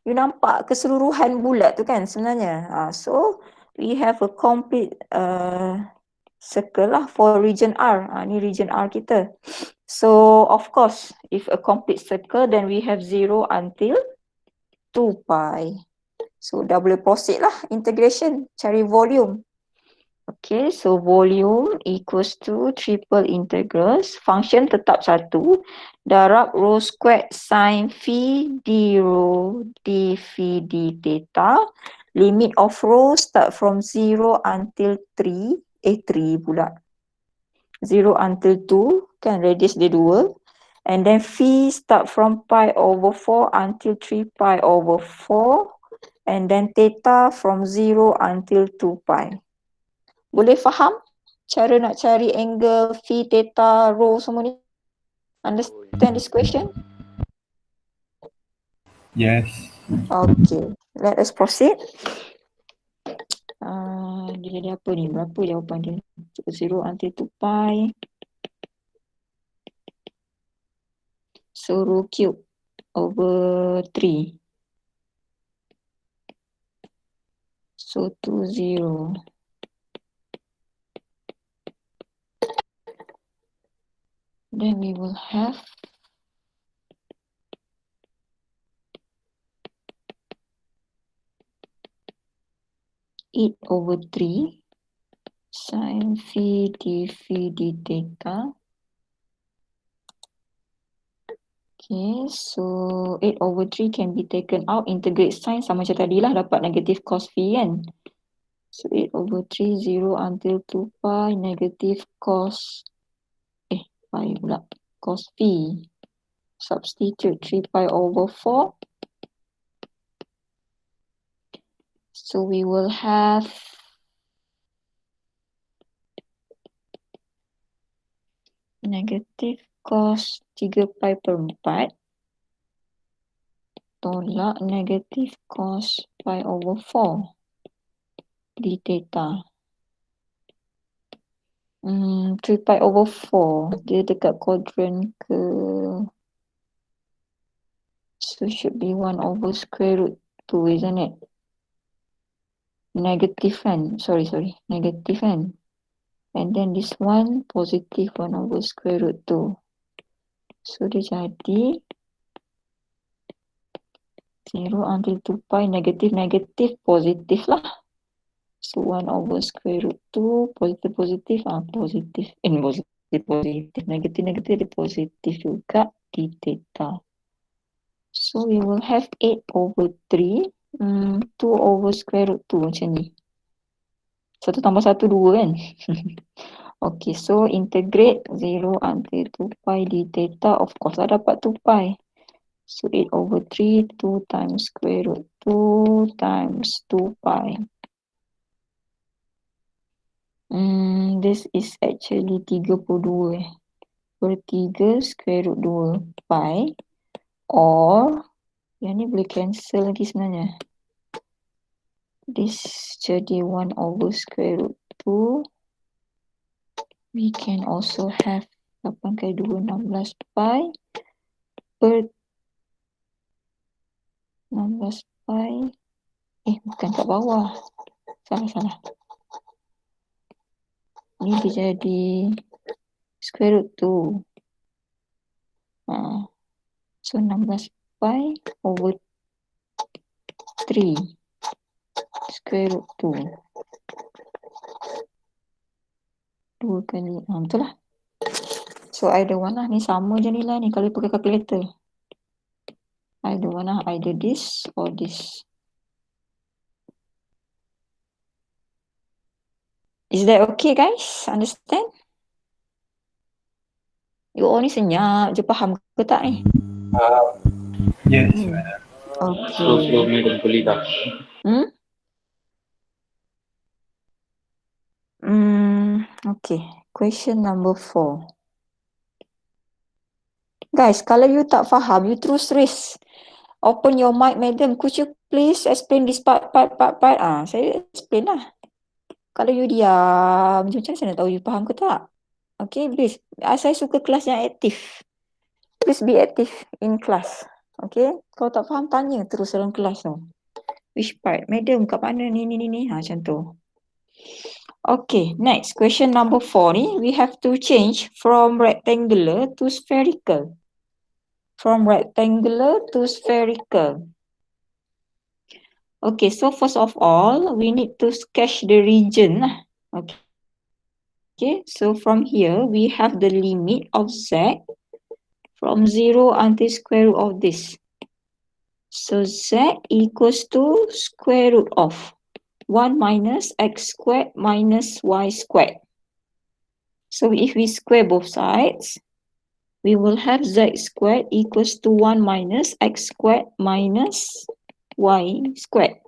You nampak keseluruhan bulat tu kan sebenarnya. So we have a complete circle lah for region R. Ni region R kita. So of course, if a complete circle, then we have 0 until 2 pi. So dah boleh proceed lah integration, cari volume. Okay, so volume equals to triple integrals. Function tetap satu. Darab rho squared sin phi d rho d phi d theta. Limit of rho start from 0 until 3. 3 pula. 0 until 2, kan radius dia 2. And then phi start from pi over 4 until 3 pi over 4. And then theta from 0 until 2 pi. Boleh faham cara nak cari angle phi, theta, rho semua ni? Understand this question? Yes. Okay, let us proceed. Dia jadi apa ni? Berapa jawapan dia? 0 until 2 pi. So rho cube over 3. So 2, 0. Then we will have (8 over 3) sin phi d theta. Okay, so 8 over 3 can be taken out, integrate sign sama macam tadi lah, dapat negative cos phi kan. So 8 over 3, 0 until 2 pi, negative cos, pi pula, cos phi. Substitute 3 pi over 4. So we will have negative cos 3 pi per 4 tolak negative cos pi over 4 d theta. 3 pi over 4, dia dekat quadrant ke, so should be 1 over square root 2, isn't it? Negative kan, sorry, negative kan. And then this one positive 1 over square root 2. So dia jadi 0 until 2 pi, negative positif lah. So 1 over square root 2, positif, positif. positif. Negatif dia positif juga di theta. So we will have 8/3, 2 over square root 2 macam ni. 1 tambah 1, 2 kan? Okay, so integrate 0 until 2 pi d theta. Of course lah dapat 2 pi. So 8/3, 2 times square root 2 times 2 pi. This is actually 32 per 3 square root 2 pi. Or yang ni boleh cancel lagi sebenarnya. This jadi 1 over square root 2. We can also have 8 kali 2, 16 pi per 16 pi. Bukan kat bawah. Salah. Ni dia jadi square root 2. So 16 pi over 3 square root 2. 2 kali, betul lah. So either one lah, ni sama je nilai ni kalau pakai calculator. Either one lah, either this or this. Is that okay guys? Understand? You all ni senyap je, faham ke tak ni? Yes. Okay. Slow ni dah boleh dah. Okay, question number 4. Guys, kalau you tak faham, you terus raise. Open your mic, madam. Could you please explain this part? Saya explain lah. Kalau you diam, macam mana saya nak tahu you faham ke tak? Okay, please. Saya suka kelas yang aktif. Please be active in class. Okay, kalau tak faham, tanya terus dalam kelas tu. Which part? Madam, kat mana ni? Macam tu. Okay, next question number 4 ni, we have to change from rectangular to spherical. From rectangular to spherical. Okay, so first of all, we need to sketch the region. Okay, so from here, we have the limit of z from 0 until square root of this. So z equals to square root of 1 minus x squared minus y squared. So if we square both sides, we will have z squared equals to 1 minus x squared minus y squared.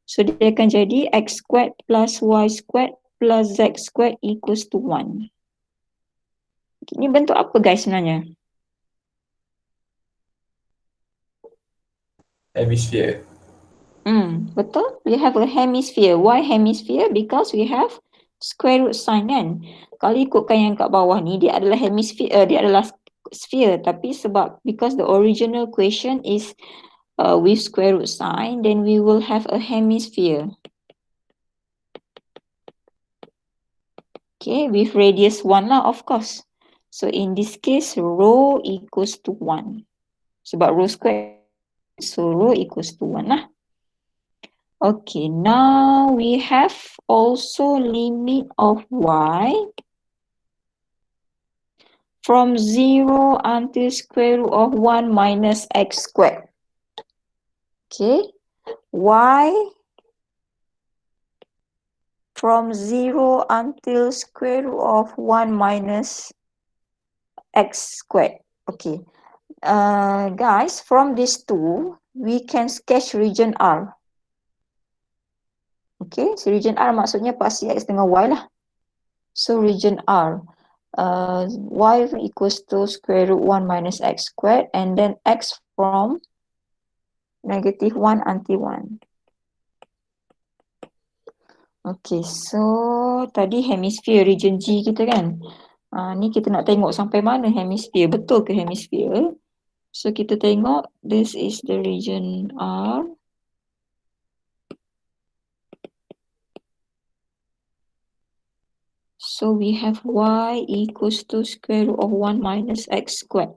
So dia akan jadi x squared plus y squared plus z squared equals to 1. Ini bentuk apa guys sebenarnya? Hemisphere. Betul. We have a hemisphere. Why hemisphere? Because we have square root sign kan. Kalau ikutkan yang kat bawah ni, dia adalah hemisphere, dia adalah sphere. Tapi because the original question is with square root sign, then we will have a hemisphere. Okay, with radius 1 lah, of course. So in this case, rho equals to 1. Sebab rho square, so rho equals to 1 lah. Okay, now we have also limit of y from 0 until square root of 1 minus x squared. Okay, y from 0 until square root of 1 minus x squared. Okay, guys, from these two, we can sketch region R. Okay, so region R maksudnya pasti x dengan y lah. So region R, y equals to square root 1 minus x squared, and then x from negative 1 until 1. Okay, so tadi hemisphere region G kita kan. Ni kita nak tengok sampai mana hemisphere, betul ke hemisphere? So kita tengok, this is the region R. So we have y equals to square root of 1 minus x squared.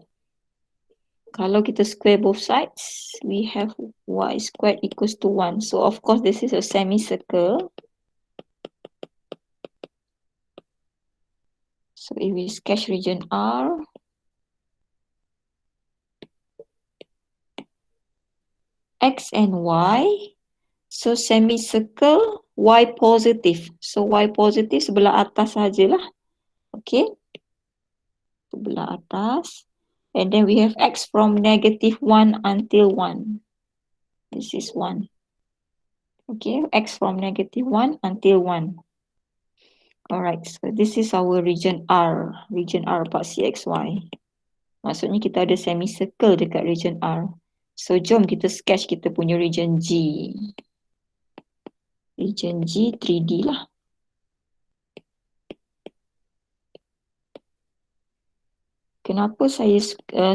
Kalau kita square both sides, we have y squared equals to 1. So of course this is a semicircle. So if we sketch region R, X and Y, so semicircle Y positive. So Y positive sebelah atas sajalah. Okay. Sebelah atas. And then we have X from -1 until 1. This is 1. Okay, X from -1 until 1. Alright, so this is our region R. Region R part CXY. Maksudnya kita ada semicircle dekat region R. So jom kita sketch kita punya region G. Region G 3D lah. Kenapa saya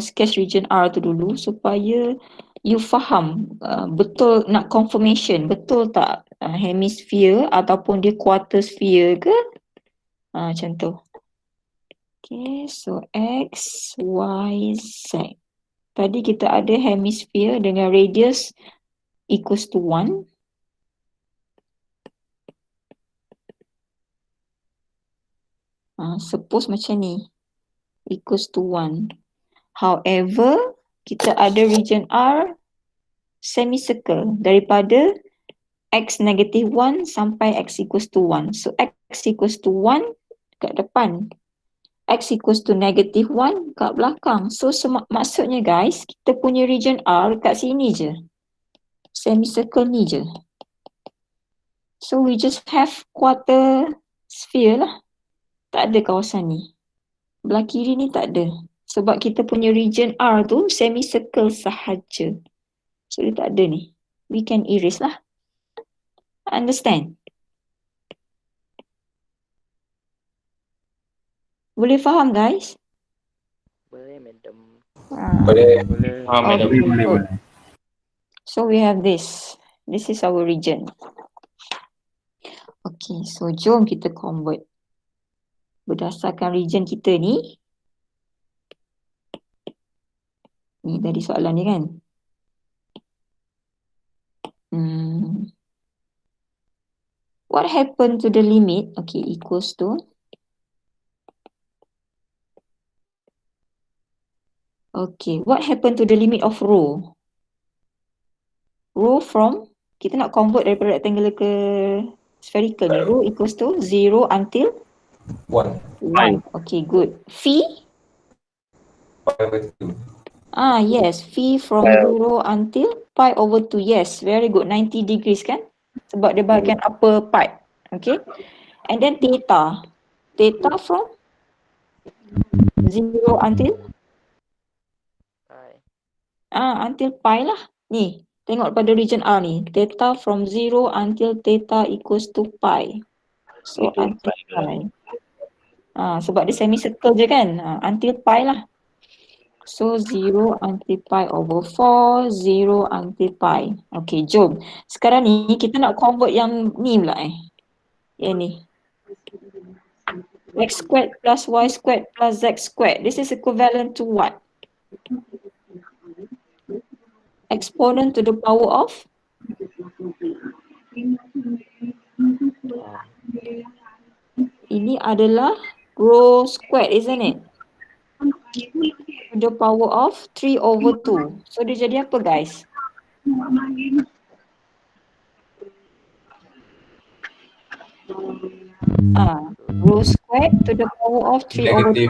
sketch region R tu dulu? Supaya you faham betul, nak confirmation, betul tak hemisphere ataupun dia quarter sphere ke? Macam tu. Okay, so X, Y, Z. Tadi kita ada hemisphere dengan radius equals to 1. Suppose macam ni. Equals to 1. However, kita ada region R semicircle daripada X -1 sampai X equals to 1. So X equals to 1 kat depan. X equals to -1 kat belakang. So maksudnya guys, kita punya region R kat sini je. Semicircle ni je. So we just have quarter sphere lah. Tak ada kawasan ni. Belah kiri ni tak ada. Sebab kita punya region R tu semicircle sahaja. So dia tak ada ni. We can erase lah. Understand? Boleh faham guys? Boleh, madam. Boleh. Madam. Okay, good. So we have this. This is our region. Okay, so jom kita convert. Berdasarkan region kita ni. Ni tadi soalan ni kan. What happened to the limit? Okay, equals to. Okay, what happened to the limit of rho? Rho from, kita nak convert daripada rectangular ke spherical ni. Rho equals to 0 until 1. 1. Okay, good. Phi? Pi/2. Yes. Phi from 0 until pi/2. Yes, very good. 90 degrees kan? Sebab dia bahagian upper part. Okay. And then theta. Theta from 0 until? Pi. Until pi lah. Ni, tengok pada region R ni. Theta from 0 until theta equals to pi. So until pi. Sebab dia semicircle je kan. Until pi lah. So 0 until pi/4, 0 until pi. Okay, jom. Sekarang ni kita nak convert yang ni pula Yang ni. X squared plus Y squared plus Z squared. This is equivalent to what? Exponent to the power of? Ini adalah rho squared, isn't it? To the power of 3/2. So dia jadi apa guys? Rho squared to the power of 3/2.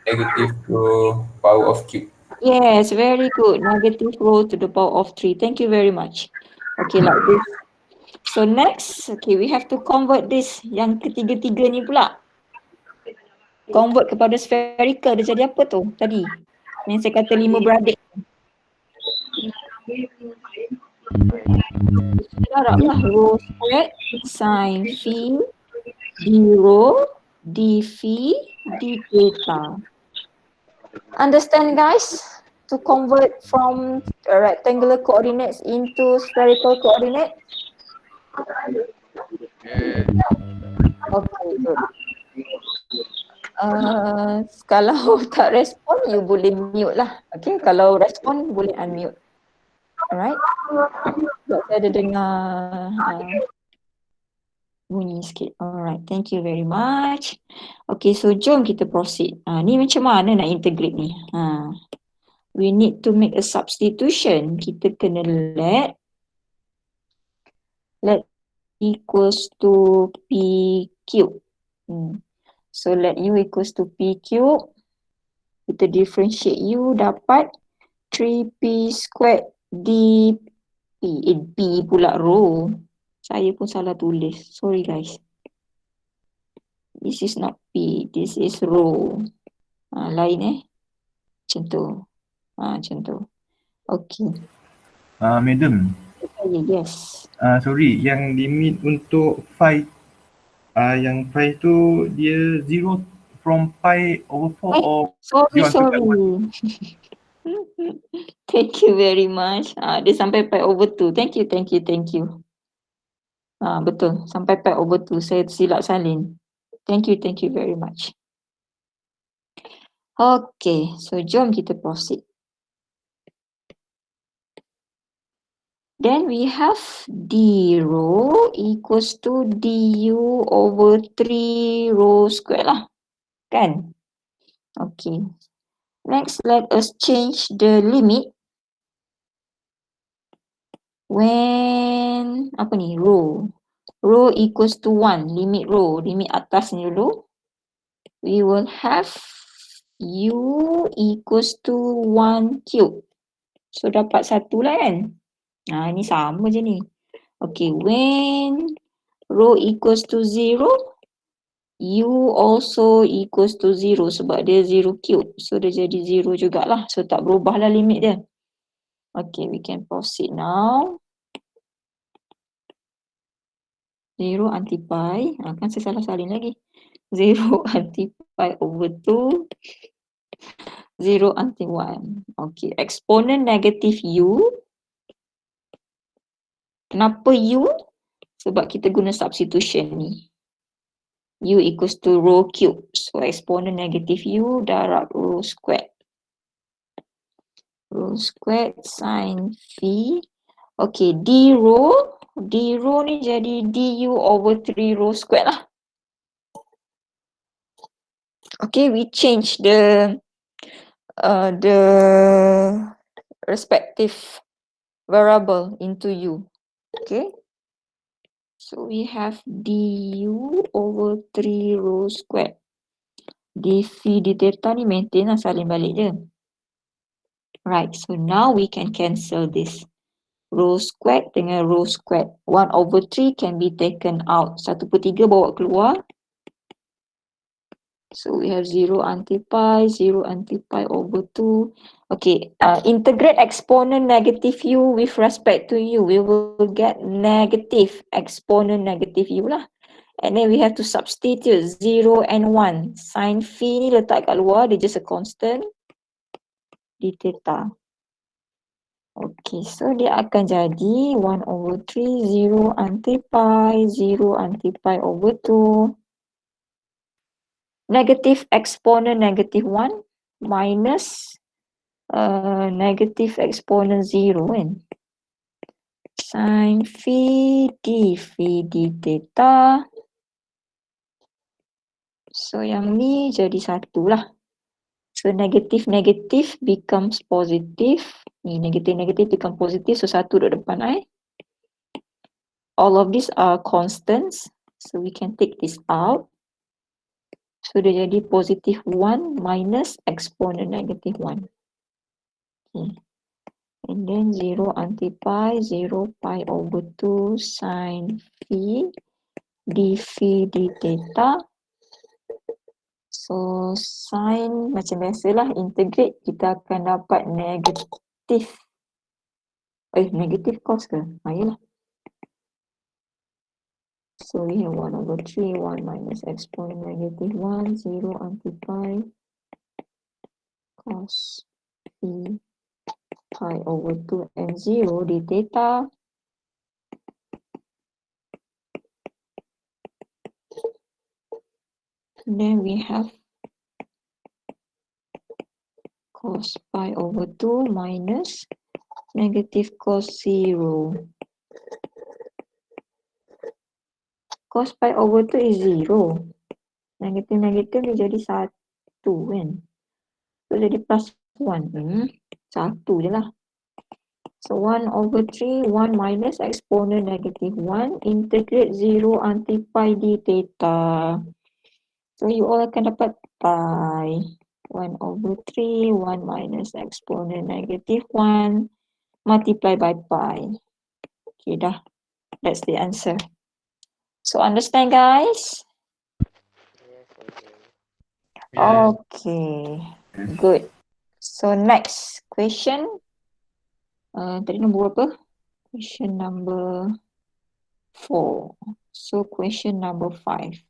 Negative rho power of cube. Yes, very good. Negative rho to the power of 3. Thank you very much. Okay, like this. So next, okay, we have to convert this. Yang ketiga-tiga ni pula. Convert kepada spherical. Dia jadi apa tu tadi? Yang saya kata 5 beradik. Haraplah rho squared sin phi d rho d phi d theta. Understand guys? To convert from rectangular coordinates into spherical coordinates? Okay, good. Kalau tak respon, you boleh mute lah. Okay, kalau respon boleh unmute. Alright. Sebab saya ada dengar Bunyi sikit. Alright, thank you very much. Okay, so jom kita proceed. Ni macam mana nak integrate ni? We need to make a substitution. Kita kena let equals to P cube. So let U equals to P cube. Kita differentiate U dapat 3P squared DP. P pula rho. Saya pun salah tulis. Sorry guys. This is not P. This is rho. Lain Macam tu. Macam tu. Okay. Madam. Yes. Sorry, yang limit untuk phi yang phi tu dia 0 from pi over 4 or Sorry. Thank you very much. Dia sampai pi over 2. Thank you. Betul. Sampai pi over 2. Saya silap salin. Thank you very much. Okay, so jom kita proceed. Then we have d rho equals to du over 3 rho square lah. Kan? Okay. Next, let us change the limit when rho equals to 1, limit atas ni dulu. We will have u equals to 1 cube. So dapat 1 lah kan? Ini sama je ni. Okay, when rho equals to 0, u also equals to 0 sebab dia 0 cube. So dia jadi 0 jugalah. So tak berubah lah limit dia. Okay, we can proceed now. 0 anti pi. Kan saya salah salin lagi. 0 anti pi over 2. 0 anti 1. Okay, exponent negative u. Kenapa u? Sebab kita guna substitution ni. U equals to rho cube. So exponent negative u darab rho squared. Rho squared sin phi. Okay, d rho ni jadi du over 3 rho squared lah. Okay, we change the respective variable into u. Okay. So we have du over 3 rho squared. D phi d theta ni maintain lah, salin balik je. Right, so now we can cancel this. Rho squared dengan rho squared. 1 over 3 can be taken out. 1/3 bawa keluar. So we have 0 anti pi over 2. Okay, integrate exponent negative u with respect to u. We will get negative exponent negative u lah. And then we have to substitute 0 and 1. Sin phi ni letak kat luar, dia just a constant. D theta. Okay, so dia akan jadi 1 over 3, 0 anti pi over 2. Negative exponent negative 1 minus negative exponent 0 kan. Sin phi d theta. So yang ni jadi 1 lah. So negative becomes positive. Ni negative become positive. So 1 duduk depan All of these are constants. So we can take this out. So dia jadi positive 1 minus exponent negative 1. Okay. And then 0 anti pi, 0 pi over 2 sin phi d theta. So sin macam biasalah integrate, kita akan dapat negative cos ke? Yalah. So we have 1 over 3, 1 minus exponent negative 1, 0 anti pi cos phi pi over 2 and 0 d theta. And then we have cos pi over 2 minus negative cos 0 cos pi over 2 is 0. Negatif dia jadi 1 kan. So jadi plus 1. 1 je lah. So 1 over 3, 1 minus exponent negative 1, integrate 0 until pi d theta. So you all akan dapat pi 1 over 3, 1 minus exponent negative 1, multiply by pi. Okay dah, that's the answer. So understand guys? Yes, okay. Yeah. Okay, good. So next question. Tadi nombor apa? Question number 4. So question number 5.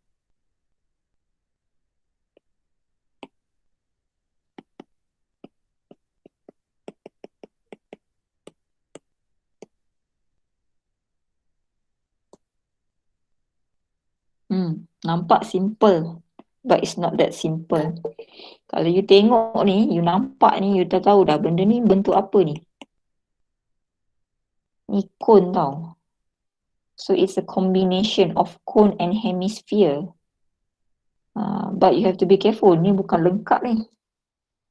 Nampak simple, but it's not that simple. Kalau you tengok ni, you nampak ni, you dah tahu dah benda ni bentuk apa ni. Ni cone tau. So it's a combination of cone and hemisphere. But you have to be careful, ni bukan lengkap ni.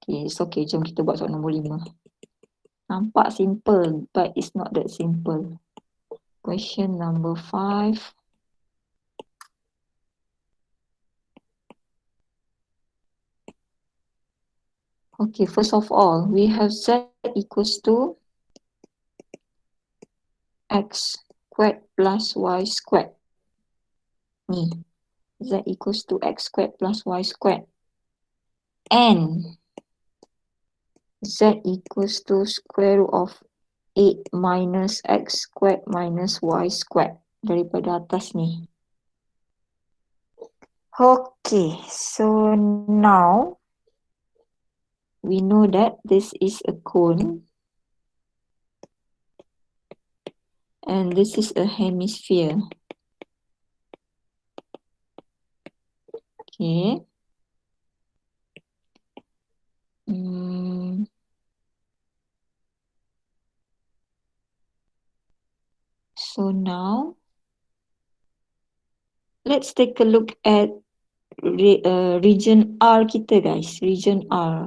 Okay, it's okay, jom kita buat soalan nombor 5. Nampak simple, but it's not that simple. Question number 5. Okay, first of all, we have z equals to x squared plus y squared. Ni, z equals to x squared plus y squared. And z equals to square root of 8 minus x squared minus y squared. Daripada atas ni. Okay, so now we know that this is a cone and this is a hemisphere. Okay. So now let's take a look at region R kita guys, region R.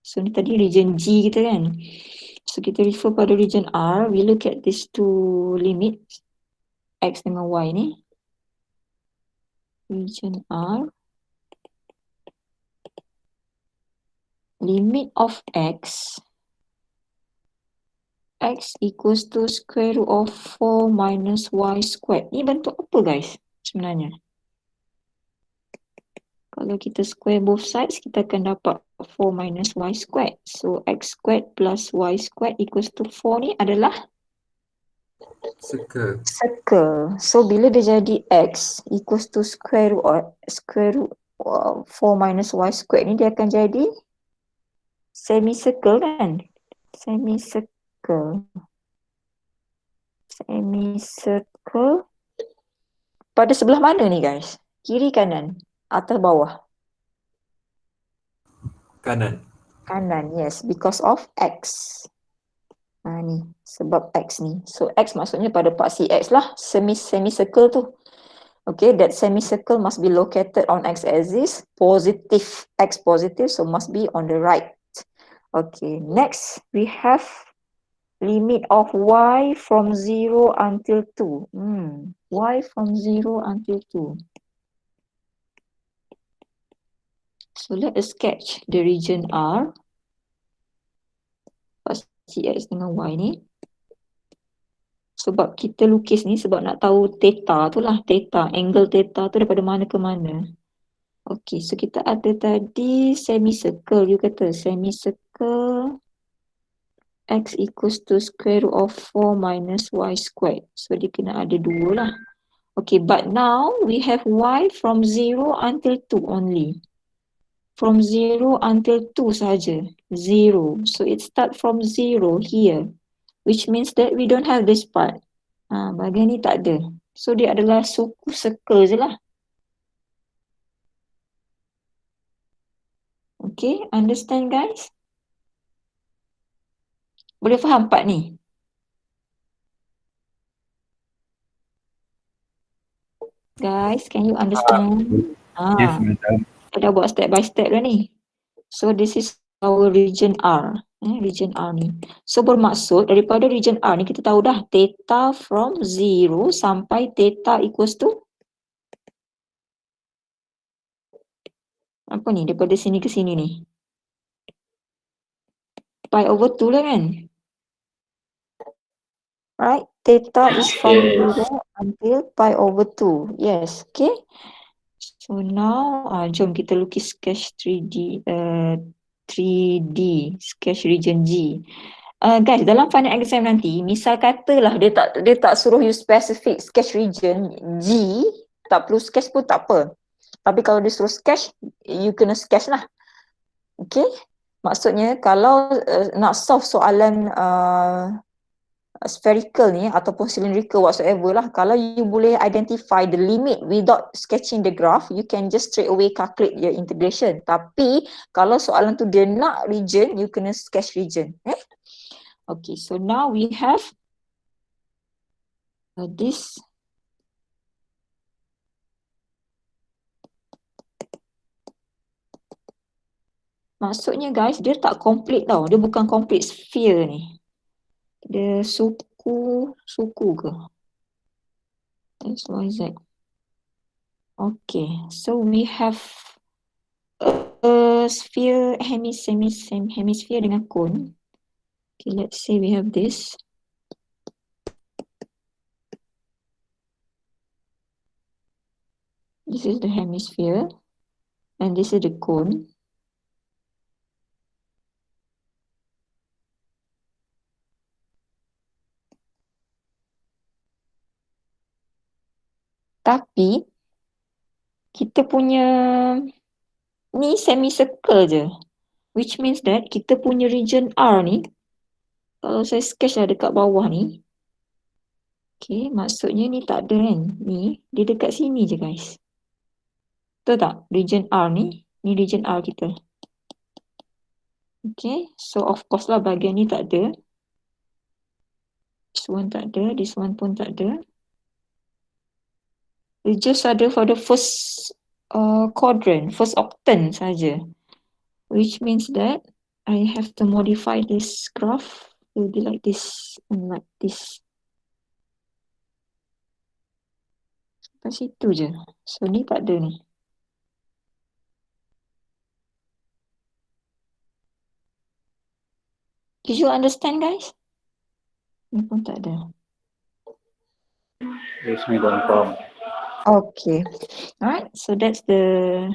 So ni tadi region G kita kan. So kita refer pada region R, we look at these two limits, X dengan Y ni. Region R. Limit of X equals to square root of 4 minus Y squared. Ni bentuk apa guys sebenarnya? Kalau kita square both sides, kita akan dapat 4 minus Y squared. So X squared plus Y squared equals to 4 ni adalah Circle. circle. So bila dia jadi X equals to square root 4 minus Y squared ni, dia akan jadi semicircle kan? Semicircle. Pada sebelah mana ni guys? Kiri kanan? Atas bawah? Kanan. Kanan, yes. Because of X. Ni, sebab X ni. So X maksudnya pada paksi X lah. Semicircle tu. Okay, that semicircle must be located on X axis. Positive. X positive, so must be on the right. Okay, next we have limit of Y from 0 until 2. Y from 0 until 2. So let us sketch the region R. Paksi X dengan Y ni. Sebab kita lukis ni sebab nak tahu theta tu lah. Theta, angle theta tu daripada mana ke mana. Okay, so kita ada tadi semicircle. You kata semicircle X equals to square root of 4 minus Y squared. So dia kena ada 2 lah. Okay, but now we have Y from 0 until 2 only. From 0 until 2 saja. 0. So it start from 0 here. Which means that we don't have this part. Bahagian ni tak ada. So dia adalah suku circle je lah. Okay, understand guys? Boleh faham part ni? guys? Can you understand? Yes, madam. Kita dah buat step by step dah ni. So this is our region R. Region R ni. So bermaksud daripada region R ni kita tahu dah theta from 0 sampai theta equals to apa ni? Daripada sini ke sini ni. Pi over 2 lah kan? Right? Theta is from 0 until pi over 2. Yes, okay. So now, jom kita lukis sketch 3D, 3D, sketch region G. Guys, dalam final exam nanti, misal katalah dia tak suruh you specific sketch region G, tak perlu sketch pun tak apa. Tapi kalau dia suruh sketch, you kena sketch lah. Okay? Maksudnya kalau nak solve soalan spherical ni ataupun cylindrical whatsoever lah, kalau you boleh identify the limit without sketching the graph, you can just straight away calculate your integration. Tapi kalau soalan tu dia nak region, you kena sketch region. Okay, so now we have this. Maksudnya guys, dia tak complete tau. Dia bukan complete sphere ni. Dia suku ke? X, Y, Z. Okay, so we have a sphere, hemisphere dengan cone. Okay, let's say we have this. This is the hemisphere and this is the cone. Tapi kita punya ni semicircle je. Which means that kita punya region R ni, kalau saya sketch lah dekat bawah ni, okay, maksudnya ni tak ada kan. Ni, dia dekat sini je guys. Betul tak? Region R ni region R kita. Okay, so of course lah bahagian ni tak ada. This one tak ada, this one pun tak ada. It just ada for the first quadrant, first octant saja. Which means that I have to modify this graph. It will be like this and like this. Sampai situ je. So ni tak ada ni. Did you understand guys? Ni pun tak ada. Yes, madam. Okay. Alright, so that's the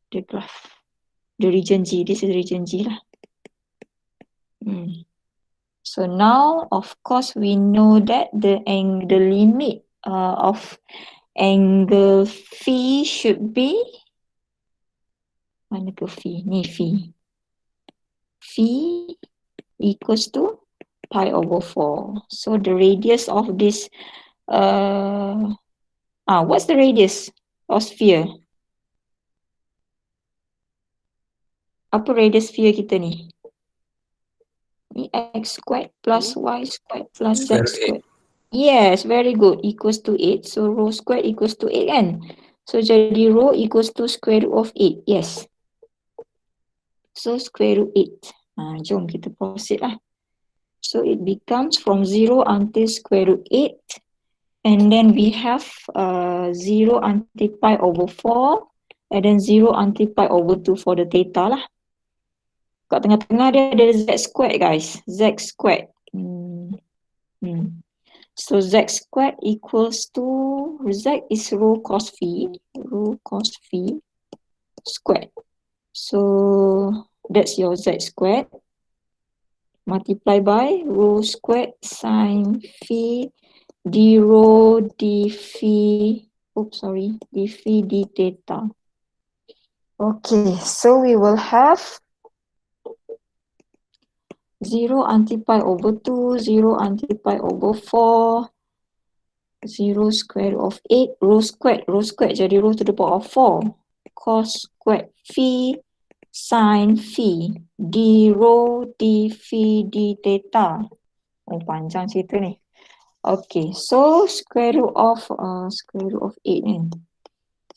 graph. The region G. This is region G lah. So now, of course, we know that the limit of angle phi should be, mana ke phi? Ni phi. Phi equals to pi over 4. So the radius of this, what's the radius of sphere? Apa radius sphere kita ni? Ni x squared plus y squared plus z squared. Yes, very good. Equals to 8. So rho squared equals to 8 kan? So jadi rho equals to square root of 8. Yes. So square root 8. Jom kita proceed lah. So it becomes from 0 until square root 8. And then we have 0 until pi over 4. And then 0 until pi over 2 for the theta lah. Kat tengah-tengah dia ada z squared guys. Z squared. So z squared equals to, z is rho cos phi. Rho cos phi squared. So that's your z squared. Multiply by rho squared sin phi d rho d phi, d phi d theta. Okay, so we will have 0 until pi over 2, 0 until pi over 4, 0 square root of 8, rho squared jadi rho to the power of 4, cos squared phi sin phi d rho d phi d theta. Oh, panjang cerita ni. Okay, so square root of 8 ni.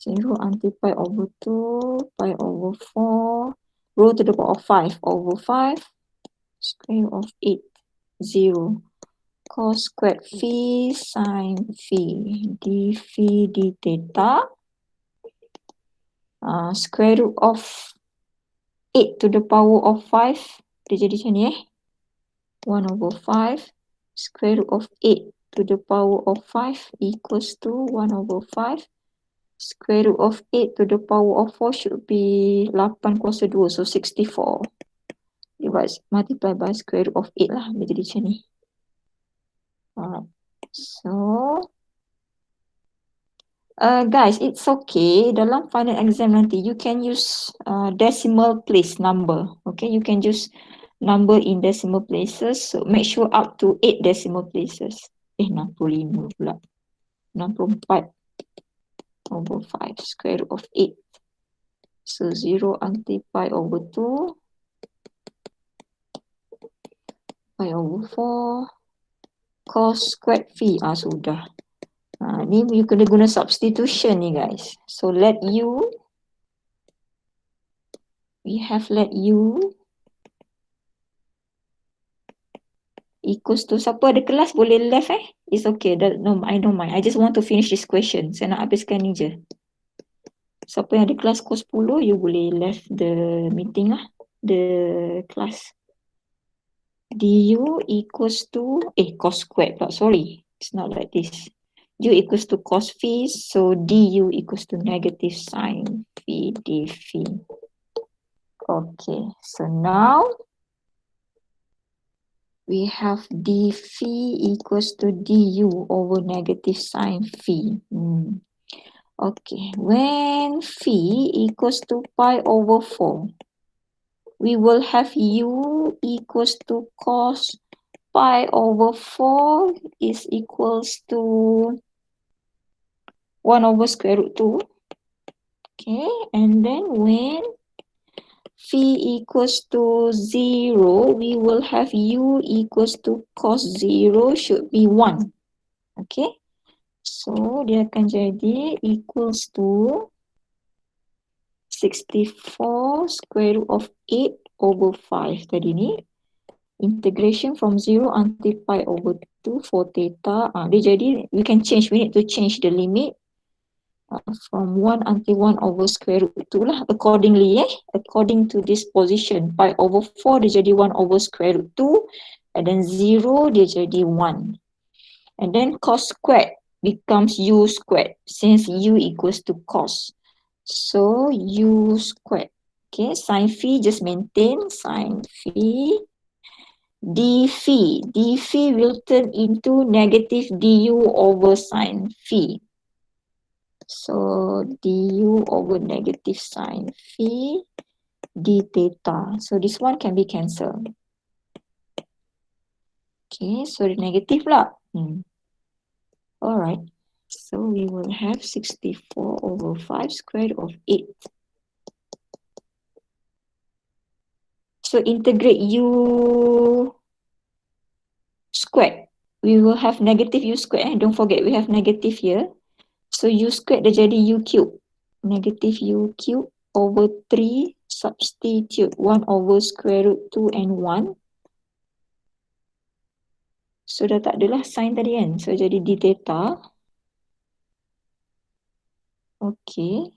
0 until pi over 2, pi over 4, rho to the power of 5 over 5, square root of 8, 0. Cos squared phi sin phi d phi d theta, square root of 8 to the power of 5, dia jadi macam ni 1 over 5, square root of 8 to the power of 5 equals to 1 over 5, square root of 8 to the power of 4 should be 8 kuasa 2, so 64. Divided, multiply by square root of 8 lah, dia jadi macam ni. Alright, so guys, it's okay. Dalam final exam nanti, you can use decimal place number. Okay, you can use number in decimal places. So make sure up to 8 decimal places. 65 pula. 64 over 5 square root of 8. So 0 until pi over 2. Pi over 4. Cos squared phi. Sudah. Ni you kena guna substitution ni guys. So let u. We have let u equals to, siapa ada kelas boleh left It's okay, no, I don't mind. I just want to finish this question. Saya nak habiskan ni je. Siapa yang ada kelas pukul 10, you boleh left the meeting lah. The class. Du equals to, cos squared pula, sorry. It's not like this. U equals to cos phi, so du equals to negative sin phi d phi. Okay, so now we have d phi equals to du over negative sin phi. Okay, when phi equals to pi over 4, we will have u equals to cos pi over 4 is equals to 1 over square root 2. Okay, and then when phi equals to 0, we will have u equals to cos 0 should be 1. Okay, so dia akan jadi equals to 64 square root of 8 over 5 tadi ni. Integration from 0 until pi over 2 for theta. Dia jadi, we need to change the limit from 1 until 1 over square root 2 lah accordingly according to this position. Pi over 4 dia jadi 1 over square root 2, and then 0 dia jadi 1, and then cos squared becomes u squared since u equals to cos, so u squared. Okay, sin phi just maintain sin phi. D phi will turn into negative du over sin phi. So du over negative sin phi d theta. So this one can be cancelled. Okay, so the negative lah. Alright. So we will have 64 over 5 square root of 8. So integrate u squared. We will have negative u squared. Don't forget we have negative here. So u squared dah jadi u cube. Negative u cube over 3, substitute 1 over square root 2 and 1. So dah tak adalah sin tadi kan. So jadi d theta. Okay.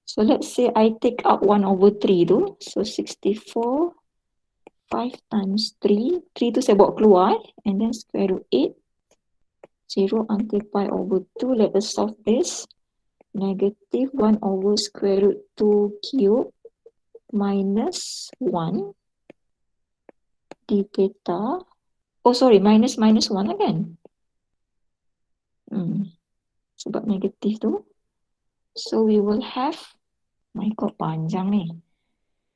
So let's say I take out 1 over 3 tu. So 64, 5 times 3. 3 tu saya bawa keluar and then square root 8. 0 until pi over 2. Let us solve this. Negative 1 over square root 2 cube minus 1 d theta. Oh sorry, minus 1 lah kan? Sebab negatif tu. So we will have, my god panjang ni.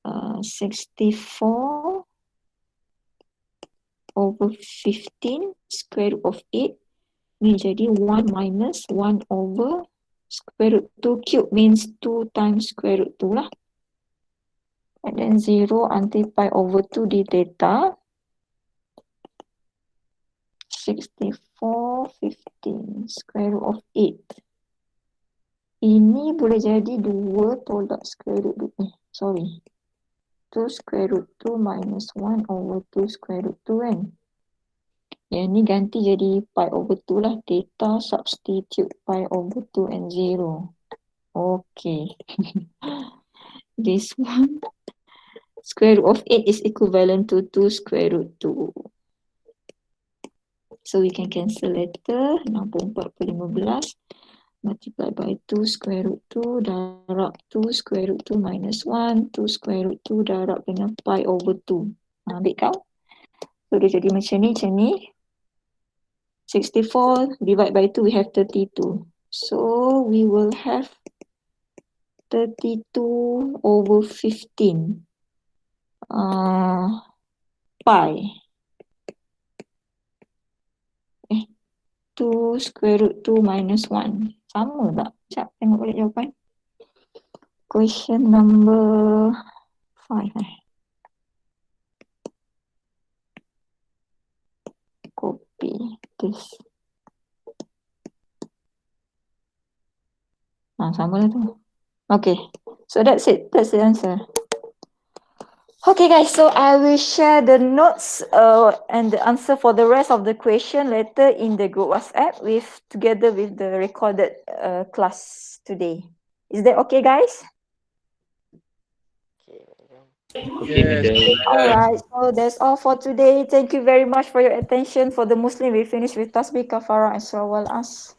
64 over 15 square root of 8. Ni jadi 1 minus 1 over square root 2 cube means 2 times square root 2 lah. And then 0 until pi over 2 d theta. 64, 15 square root of 8 Ini boleh jadi 2 tolak square root 2. Sorry. 2 square root 2 minus 1 over 2 square root 2 kan. Yang ni ganti jadi pi over 2 lah. Theta substitute pi over 2 and 0. Okay. This one. Square root of 8 is equivalent to 2 square root 2. So we can cancel later. 64 per 15. Multiply by 2 square root 2 darab 2 square root 2 minus 1. 2 square root 2 darab dengan pi over 2. Ambil kau. So dia jadi macam ni. 64 divide by 2 we have 32. So we will have 32 over 15 pi. 2 square root 2 minus 1. Sama tak? Sekejap tengok balik jawapan. Question number 5 Copy this. Sama lah tu. Okay. So that's it. That's the answer. Okay guys, so I will share the notes and the answer for the rest of the question later in the group WhatsApp together with the recorded class today. Is that okay guys? Okay, madam. Yes. Alright, so that's all for today. Thank you very much for your attention. For the Muslim, we finish with Tasbih, Kafara and Surah Wal As.